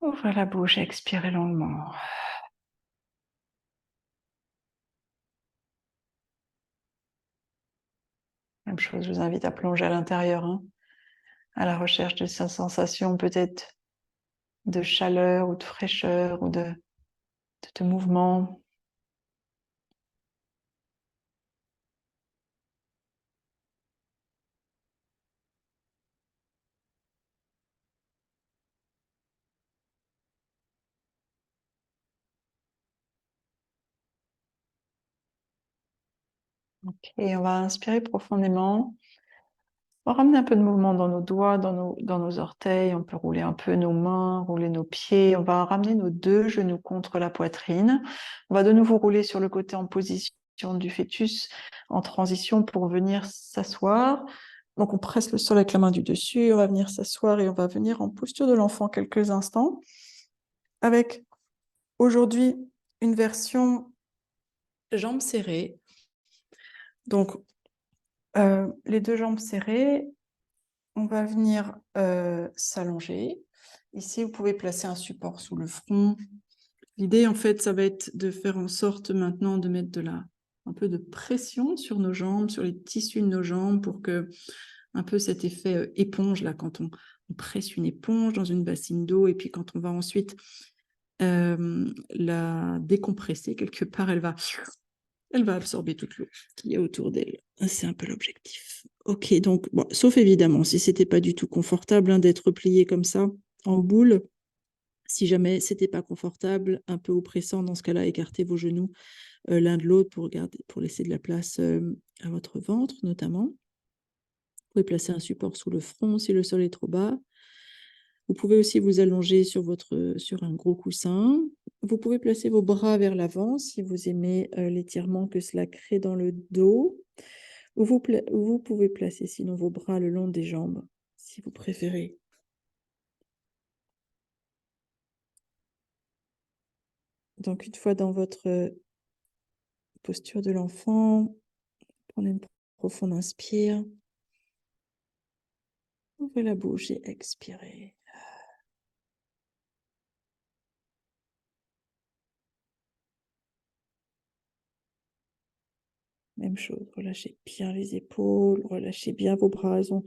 Ouvrez la bouche et expirez longuement. Même chose, je vous invite à plonger à l'intérieur, hein, à la recherche de ces sensations peut-être de chaleur ou de fraîcheur ou de mouvement. Ok, on va inspirer profondément. On va ramener un peu de mouvement dans nos doigts, dans nos orteils. On peut rouler un peu nos mains, rouler nos pieds. On va ramener nos deux genoux contre la poitrine. On va de nouveau rouler sur le côté en position du fœtus, en transition pour venir s'asseoir. Donc on presse le sol avec la main du dessus. On va venir s'asseoir et on va venir en posture de l'enfant quelques instants. Avec aujourd'hui une version jambes serrées. Donc les deux jambes serrées. On va venir s'allonger. Ici, vous pouvez placer un support sous le front L'idée, en fait, ça va être de faire en sorte maintenant de mettre un peu de pression sur nos jambes, sur les tissus de nos jambes, pour que un peu cet effet éponge, là, quand on presse une éponge dans une bassine d'eau, et puis quand on va ensuite la décompresser, quelque part, elle va absorber toute l'eau qui est autour d'elle. C'est un peu l'objectif. Ok, donc, bon, sauf évidemment, si c'était pas du tout confortable d'être plié comme ça, en boule, si jamais c'était pas confortable, un peu oppressant, dans ce cas-là, écartez vos genoux l'un de l'autre pour laisser de la place à votre ventre, notamment. Vous pouvez placer un support sous le front si le sol est trop bas. Vous pouvez aussi vous allonger sur un gros coussin. Vous pouvez placer vos bras vers l'avant si vous aimez l'étirement que cela crée dans le dos. Ou vous pouvez placer sinon vos bras le long des jambes, si vous préférez. Donc, une fois dans votre posture de l'enfant, prenez une profonde inspire. Ouvrez la bouche et expirez. Même chose, relâchez bien les épaules, relâchez bien vos bras. Ils ont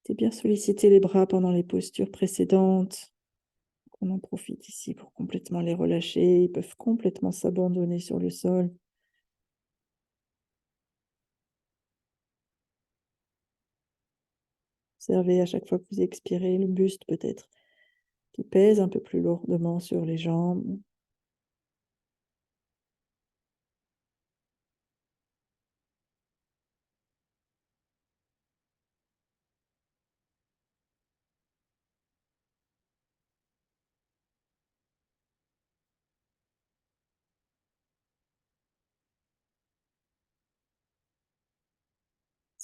été bien sollicités les bras pendant les postures précédentes. On en profite ici pour complètement les relâcher. Ils peuvent complètement s'abandonner sur le sol. Observez à chaque fois que vous expirez le buste peut-être qui pèse un peu plus lourdement sur les jambes.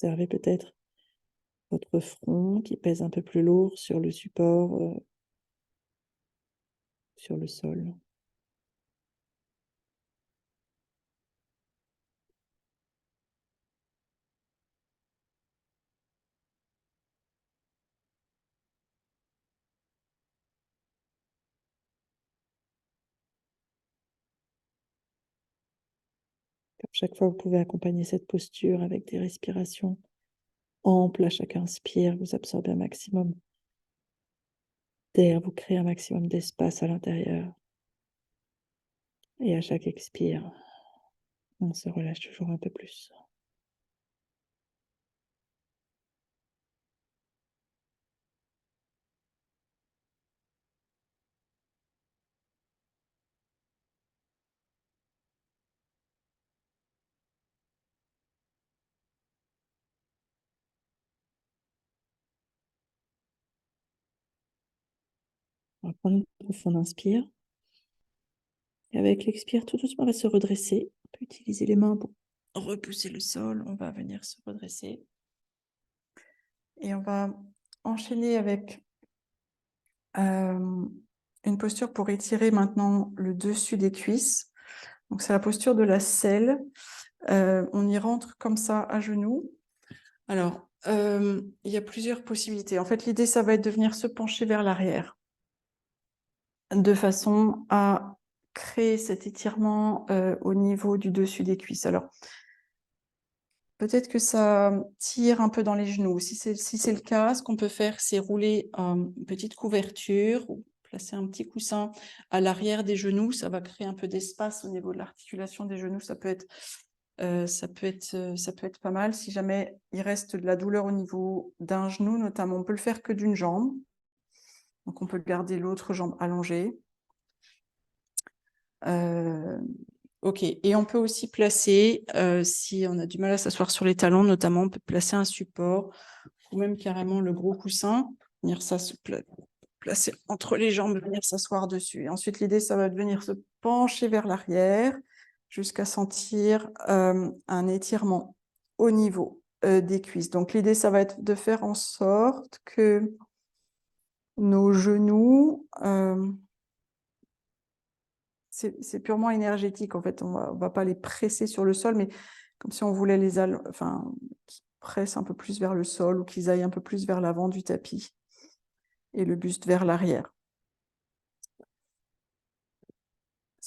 Observez peut-être votre front qui pèse un peu plus lourd sur le support, sur le sol. Comme chaque fois, vous pouvez accompagner cette posture avec des respirations amples. À chaque inspire, vous absorbez un maximum d'air, vous créez un maximum d'espace à l'intérieur. Et à chaque expire, on se relâche toujours un peu plus. On va prendre une profonde inspire. Et avec l'expire, tout doucement, on va se redresser. On peut utiliser les mains pour repousser le sol. On va venir se redresser. Et on va enchaîner avec une posture pour étirer maintenant le dessus des cuisses. Donc, c'est la posture de la selle. On y rentre comme ça à genoux. Alors, il y a plusieurs possibilités. En fait, l'idée, ça va être de venir se pencher vers l'arrière de façon à créer cet étirement au niveau du dessus des cuisses. Alors, peut-être que ça tire un peu dans les genoux. Si c'est le cas, ce qu'on peut faire, c'est rouler une petite couverture ou placer un petit coussin à l'arrière des genoux. Ça va créer un peu d'espace au niveau de l'articulation des genoux. Ça peut être pas mal. Si jamais il reste de la douleur au niveau d'un genou, notamment, on peut le faire que d'une jambe. Donc, on peut garder l'autre jambe allongée. Ok, et on peut aussi placer, si on a du mal à s'asseoir sur les talons, notamment, on peut placer un support ou même carrément le gros coussin, venir placer entre les jambes, venir s'asseoir dessus. Et ensuite, l'idée, ça va être de venir se pencher vers l'arrière jusqu'à sentir un étirement au niveau des cuisses. Donc, l'idée, ça va être de faire en sorte que nos genoux... c'est purement énergétique, en fait. On va pas les presser sur le sol, mais comme si on voulait qu'ils pressent un peu plus vers le sol ou qu'ils aillent un peu plus vers l'avant du tapis et le buste vers l'arrière.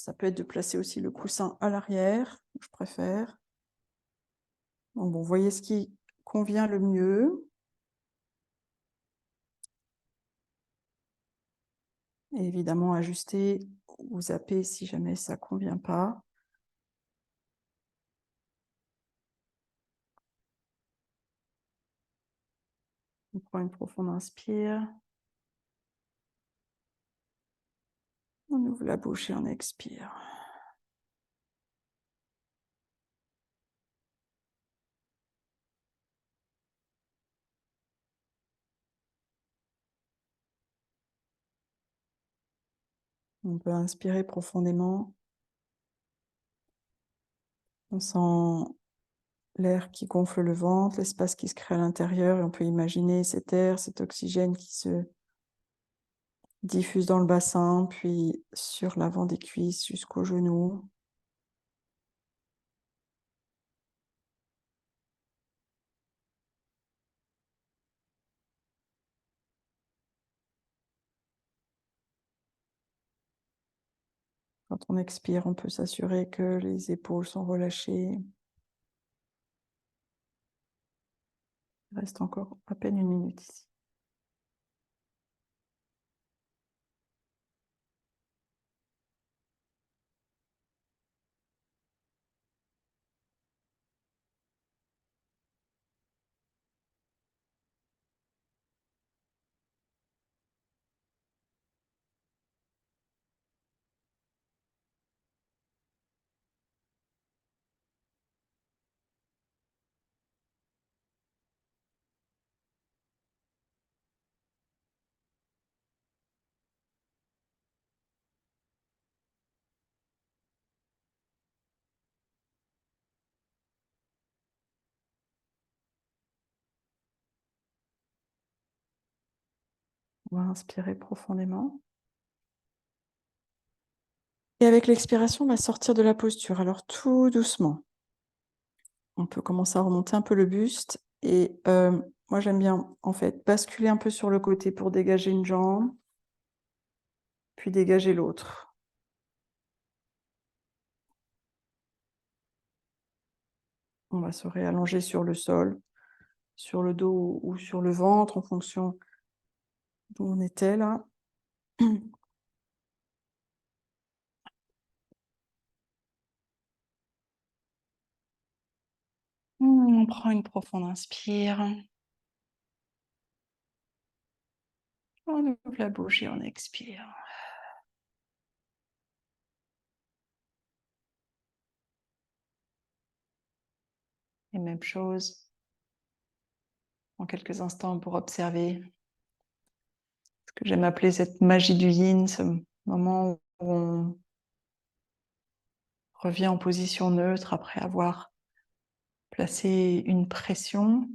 Ça peut être de placer aussi le coussin à l'arrière, je préfère. Donc bon, voyez ce qui convient le mieux. Et évidemment, ajuster ou zapper si jamais ça ne convient pas. On prend une profonde inspire. On ouvre la bouche et on expire. On peut inspirer profondément. On sent l'air qui gonfle le ventre, l'espace qui se crée à l'intérieur, et on peut imaginer cet air, cet oxygène qui se diffuse dans le bassin, puis sur l'avant des cuisses jusqu'aux genoux. Quand on expire, on peut s'assurer que les épaules sont relâchées. Il reste encore à peine 1 minute ici. On va inspirer profondément. Et avec l'expiration, on va sortir de la posture. Alors tout doucement. On peut commencer à remonter un peu le buste. Et moi, j'aime bien, en fait, basculer un peu sur le côté pour dégager une jambe, puis dégager l'autre. On va se réallonger sur le sol, sur le dos ou sur le ventre, en fonction d'où on était là. On prend une profonde inspire. On ouvre la bouche et on expire. Et même chose, en quelques instants, pour observer ce que j'aime appeler cette magie du yin, ce moment où on revient en position neutre après avoir placé une pression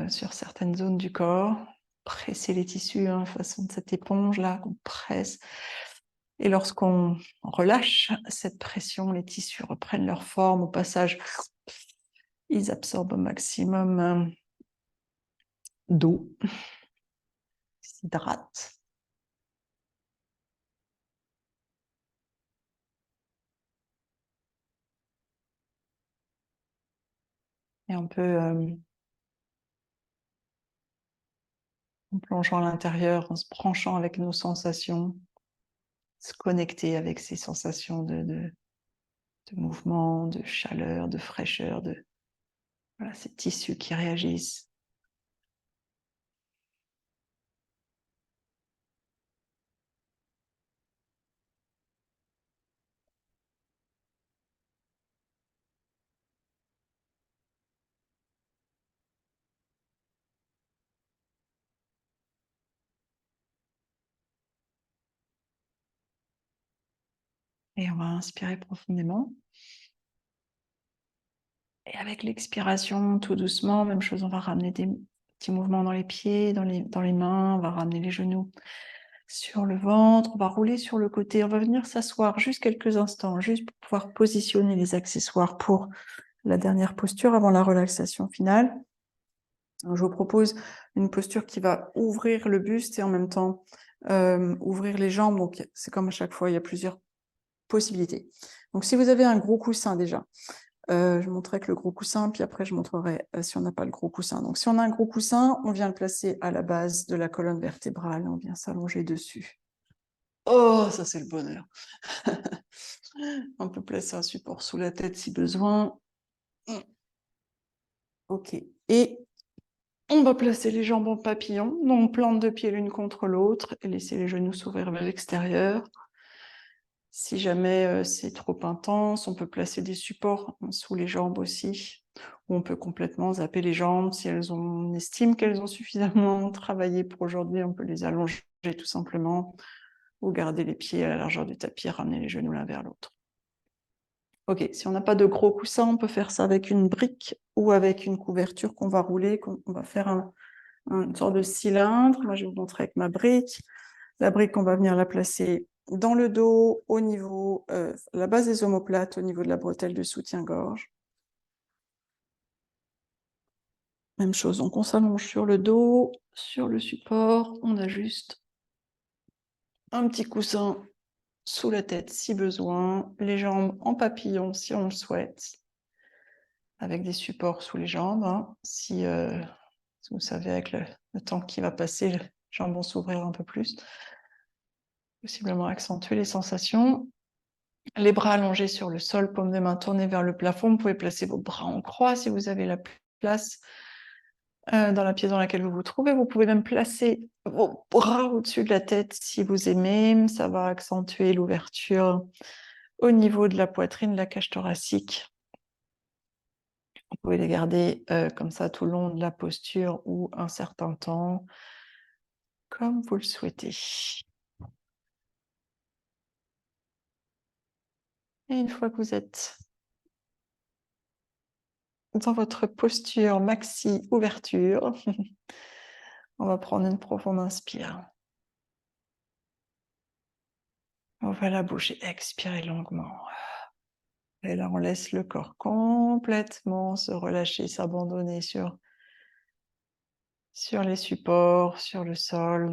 sur certaines zones du corps, presser les tissus, façon de cette éponge là qu'on presse. Et lorsqu'on relâche cette pression, les tissus reprennent leur forme. Au passage, ils absorbent au maximum d'eau, ils s'hydratent. Et on peut, en plongeant à l'intérieur, en se branchant avec nos sensations, se connecter avec ces sensations de mouvement, de chaleur, de fraîcheur, voilà, ces tissus qui réagissent. Et on va inspirer profondément. Et avec l'expiration, tout doucement, même chose, on va ramener des petits mouvements dans les pieds, dans les mains, on va ramener les genoux sur le ventre, on va rouler sur le côté, on va venir s'asseoir juste quelques instants, juste pour pouvoir positionner les accessoires pour la dernière posture avant la relaxation finale. Donc, je vous propose une posture qui va ouvrir le buste et en même temps ouvrir les jambes. Donc c'est comme à chaque fois, il y a plusieurs possibilités. Donc, si vous avez un gros coussin déjà, je montrerai que le gros coussin, puis après je montrerai si on n'a pas le gros coussin. Donc, si on a un gros coussin, on vient le placer à la base de la colonne vertébrale, on vient s'allonger dessus. Oh, ça c'est le bonheur. On peut placer un support sous la tête si besoin. Ok. Et on va placer les jambes en papillon, donc plante de pied l'une contre l'autre et laisser les genoux s'ouvrir vers l'extérieur. Si jamais c'est trop intense, on peut placer des supports sous les jambes aussi. Ou on peut complètement zapper les jambes si on estime qu'elles ont suffisamment travaillé pour aujourd'hui, on peut les allonger tout simplement. Ou garder les pieds à la largeur du tapis, ramener les genoux l'un vers l'autre. Ok, si on n'a pas de gros coussins, on peut faire ça avec une brique ou avec une couverture qu'on va rouler, qu'on va faire une sorte de cylindre. Moi, je vais vous montrer avec ma brique. La brique, on va venir la placer dans le dos, au niveau, la base des omoplates, au niveau de la bretelle de soutien-gorge. Même chose, donc on s'allonge sur le dos, sur le support, on ajuste un petit coussin sous la tête si besoin, les jambes en papillon si on le souhaite, avec des supports sous les jambes. Hein. Si vous savez, avec le temps qui va passer, les jambes vont s'ouvrir un peu plus. Possiblement accentuer les sensations. Les bras allongés sur le sol, paume de main tournée vers le plafond. Vous pouvez placer vos bras en croix si vous avez la place dans la pièce dans laquelle vous vous trouvez. Vous pouvez même placer vos bras au-dessus de la tête si vous aimez. Ça va accentuer l'ouverture au niveau de la poitrine, de la cage thoracique. Vous pouvez les garder comme ça tout le long de la posture ou un certain temps, comme vous le souhaitez. Et une fois que vous êtes dans votre posture maxi ouverture, on va prendre une profonde inspire. On va la bouger, expirer longuement. Et là, on laisse le corps complètement se relâcher, s'abandonner sur les supports, sur le sol.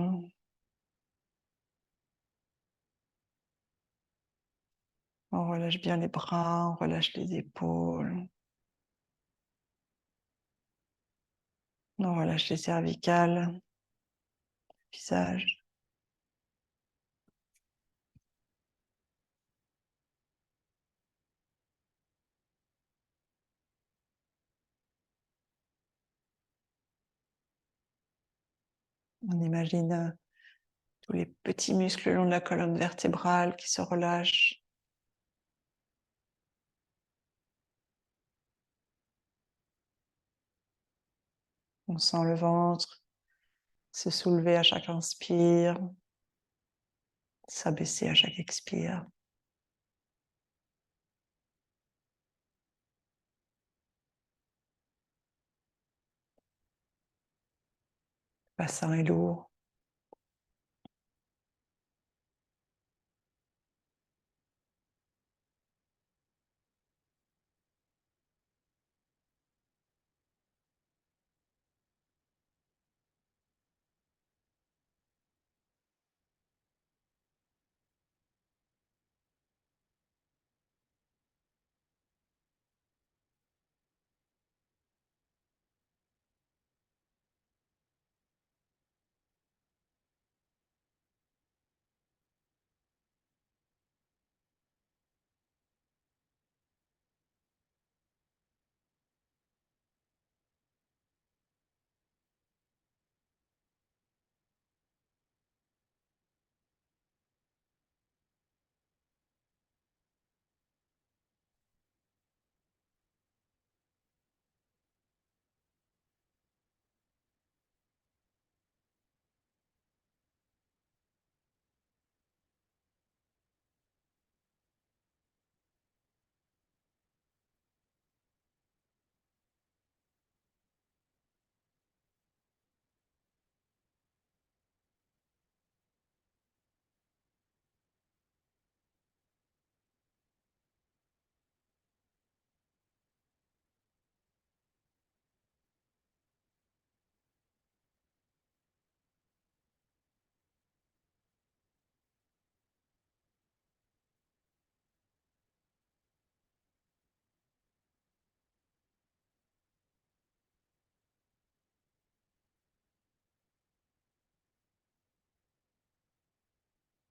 On relâche bien les bras, on relâche les épaules. On relâche les cervicales, visage. On imagine tous les petits muscles le long de la colonne vertébrale qui se relâchent. On sent le ventre se soulever à chaque inspire, s'abaisser à chaque expire. Le bassin est lourd.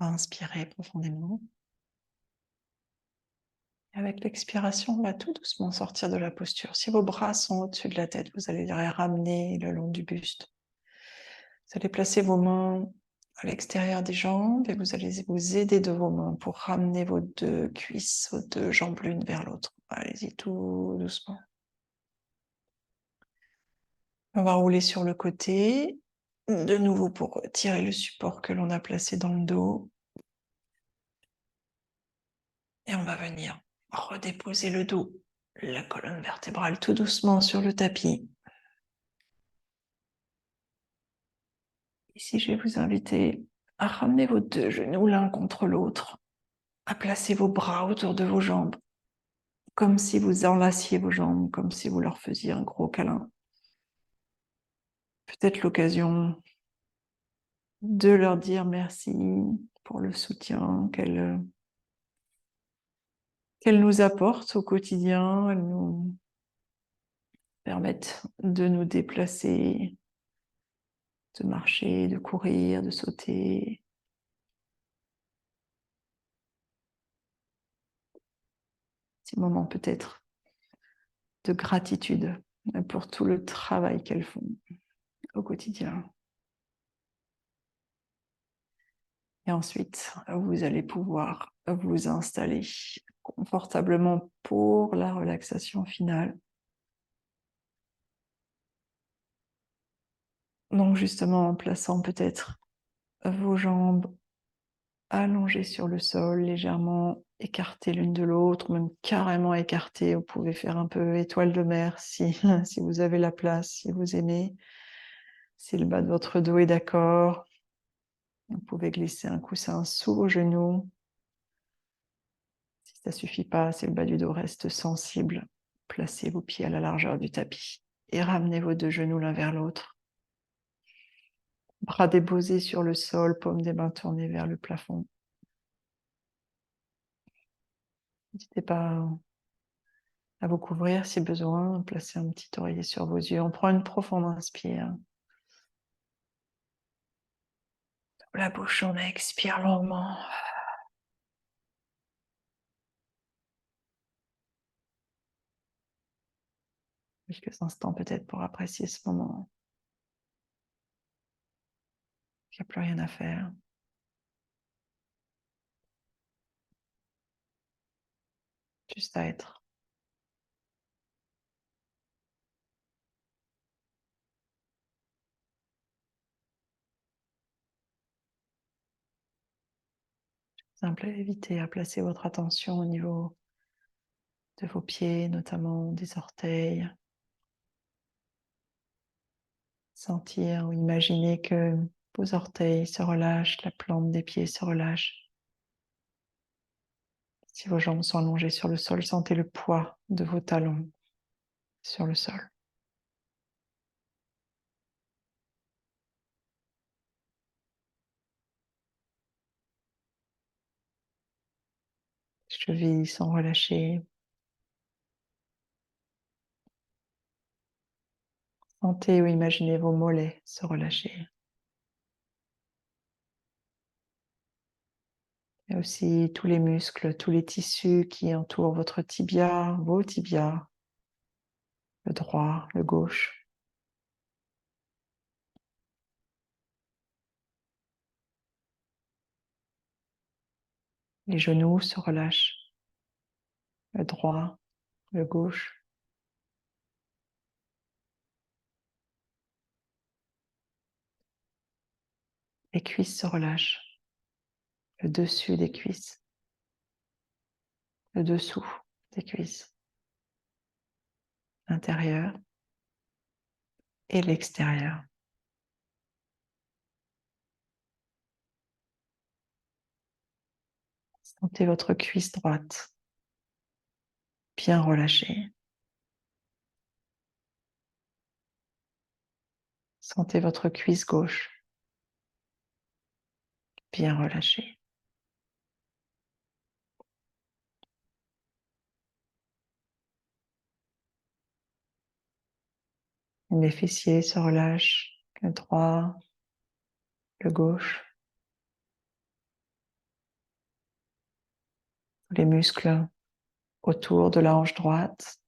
Inspirez profondément. Et avec l'expiration, on va tout doucement sortir de la posture. Si vos bras sont au-dessus de la tête, vous allez les ramener le long du buste. Vous allez placer vos mains à l'extérieur des jambes et vous allez vous aider de vos mains pour ramener vos deux cuisses, vos deux jambes l'une vers l'autre. Allez-y tout doucement. On va rouler sur le côté, de nouveau pour tirer le support que l'on a placé dans le dos. Et on va venir redéposer le dos, la colonne vertébrale tout doucement sur le tapis. Ici, je vais vous inviter à ramener vos deux genoux l'un contre l'autre, à placer vos bras autour de vos jambes, comme si vous enlaciez vos jambes, comme si vous leur faisiez un gros câlin. Peut-être l'occasion de leur dire merci pour le soutien qu'elles nous apportent au quotidien. Elles nous permettent de nous déplacer, de marcher, de courir, de sauter. Petit moment peut-être de gratitude pour tout le travail qu'elles font au quotidien. Et ensuite, vous allez pouvoir vous installer confortablement pour la relaxation finale. Donc justement en plaçant peut-être vos jambes allongées sur le sol, légèrement écartées l'une de l'autre, même carrément écartées. Vous pouvez faire un peu étoile de mer si, si vous avez la place, si vous aimez. Si le bas de votre dos est d'accord, vous pouvez glisser un coussin sous vos genoux. Si ça ne suffit pas, si le bas du dos reste sensible, placez vos pieds à la largeur du tapis et ramenez vos deux genoux l'un vers l'autre. Bras déposés sur le sol, paumes des mains tournées vers le plafond. N'hésitez pas à vous couvrir si besoin, placez un petit oreiller sur vos yeux. On prend une profonde inspire. La bouche, on expire longuement. Quelques instants peut-être pour apprécier ce moment. Il n'y a plus rien à faire. Juste à être. Simple à éviter à placer votre attention au niveau de vos pieds, notamment des orteils. Sentir ou imaginer que vos orteils se relâchent, la plante des pieds se relâche. Si vos jambes sont allongées sur le sol, sentez le poids de vos talons sur le sol. Les chevilles sont relâchées. Sentez ou imaginez vos mollets se relâcher. Et aussi tous les muscles, tous les tissus qui entourent votre tibia, vos tibias, le droit, le gauche. Les genoux se relâchent, le droit, le gauche. Les cuisses se relâchent, le dessus des cuisses, le dessous des cuisses, l'intérieur et l'extérieur. Sentez votre cuisse droite bien relâchée. Sentez votre cuisse gauche bien relâchée. Les fessiers se relâchent, le droit, le gauche. les muscles autour de la hanche droite,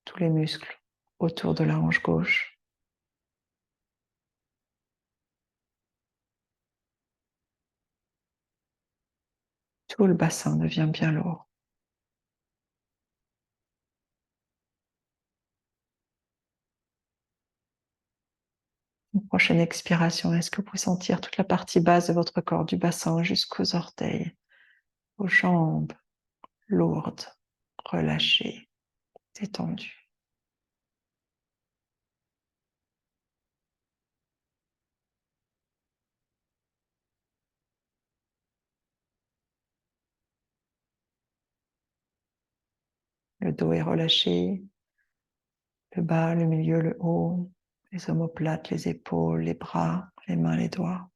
tous les muscles autour de la hanche gauche. Tout le bassin devient bien lourd. Une prochaine expiration, est-ce que vous pouvez sentir toute la partie basse de votre corps, du bassin jusqu'aux orteils, aux jambes lourdes, relâchées, détendues. Le dos est relâché, le bas, le milieu, le haut, les omoplates, les épaules, les bras, les mains, les doigts.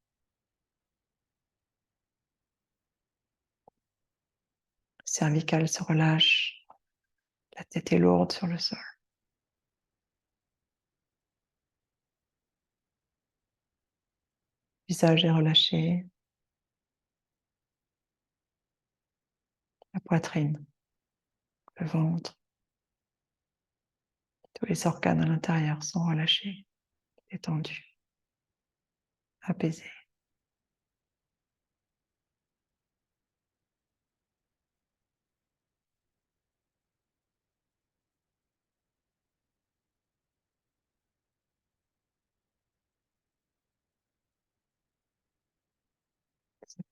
Le cervical se relâche, la tête est lourde sur le sol. Le visage est relâché, la poitrine, le ventre, tous les organes à l'intérieur sont relâchés, détendus, apaisés.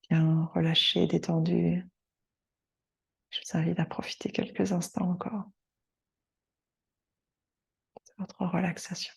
Bien relâché, détendu. Je vous invite à profiter quelques instants encore de votre relaxation.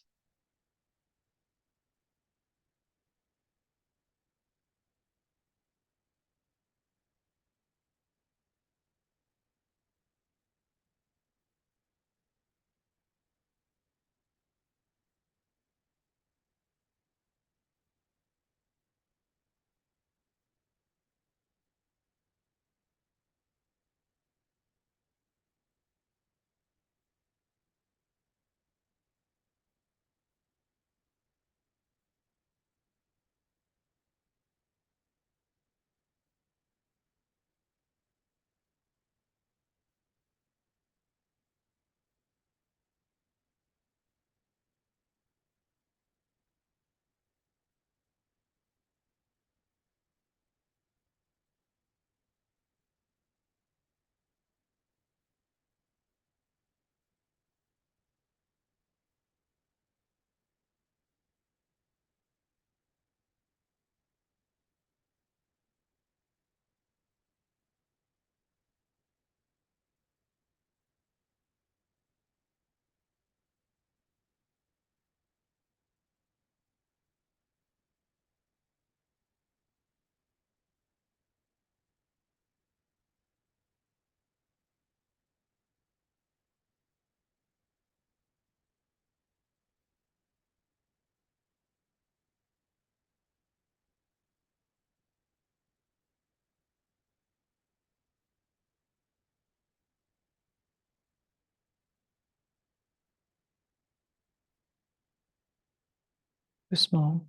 Doucement.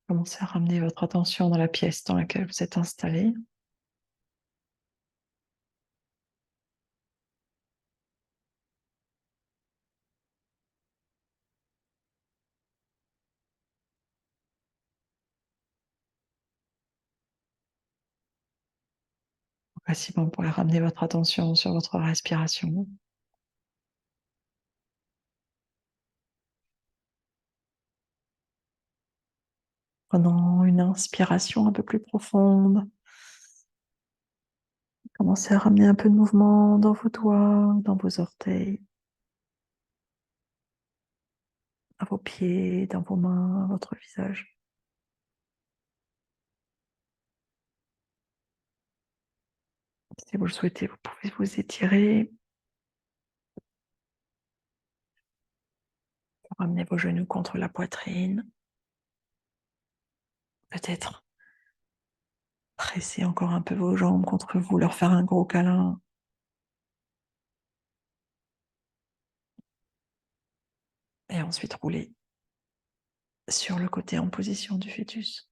Commencez à ramener votre attention dans la pièce dans laquelle vous êtes installé. Facilement, vous pourrez ramener votre attention sur votre respiration. Prenant une inspiration un peu plus profonde. Commencez à ramener un peu de mouvement dans vos doigts, dans vos orteils, à vos pieds, dans vos mains, à votre visage. Si vous le souhaitez, vous pouvez vous étirer. Ramenez vos genoux contre la poitrine. Peut-être presser encore un peu vos jambes contre vous, leur faire un gros câlin. Et ensuite rouler sur le côté en position du fœtus.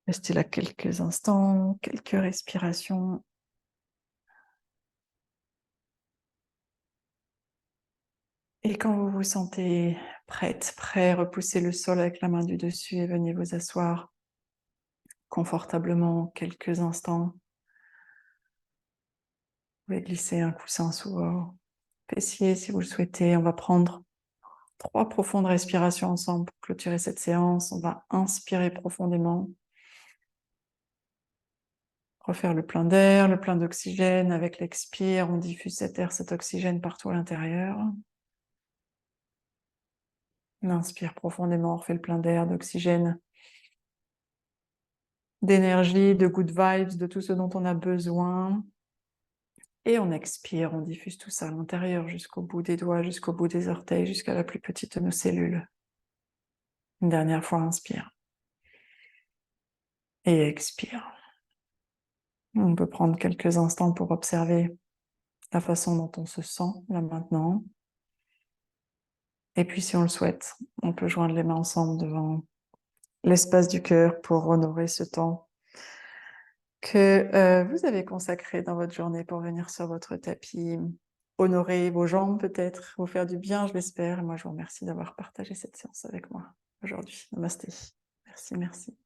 Restez là quelques instants, quelques respirations. Et quand vous vous sentez prête, prêt, repoussez le sol avec la main du dessus et venez vous asseoir confortablement quelques instants. Vous pouvez glisser un coussin sous vos fessiers si vous le souhaitez. On va prendre 3 profondes respirations ensemble pour clôturer cette séance. On va inspirer profondément. Refaire le plein d'air, le plein d'oxygène. Avec l'expire, on diffuse cet air, cet oxygène partout à l'intérieur. On inspire profondément, on refait le plein d'air, d'oxygène, d'énergie, de good vibes, de tout ce dont on a besoin. Et on expire, on diffuse tout ça à l'intérieur, jusqu'au bout des doigts, jusqu'au bout des orteils, jusqu'à la plus petite de nos cellules. Une dernière fois, inspire. Et expire. On peut prendre quelques instants pour observer la façon dont on se sent là maintenant. Et puis si on le souhaite, on peut joindre les mains ensemble devant l'espace du cœur pour honorer ce temps que vous avez consacré dans votre journée pour venir sur votre tapis, honorer vos jambes peut-être, vous faire du bien, je l'espère. Et moi, je vous remercie d'avoir partagé cette séance avec moi aujourd'hui. Namasté. Merci, merci.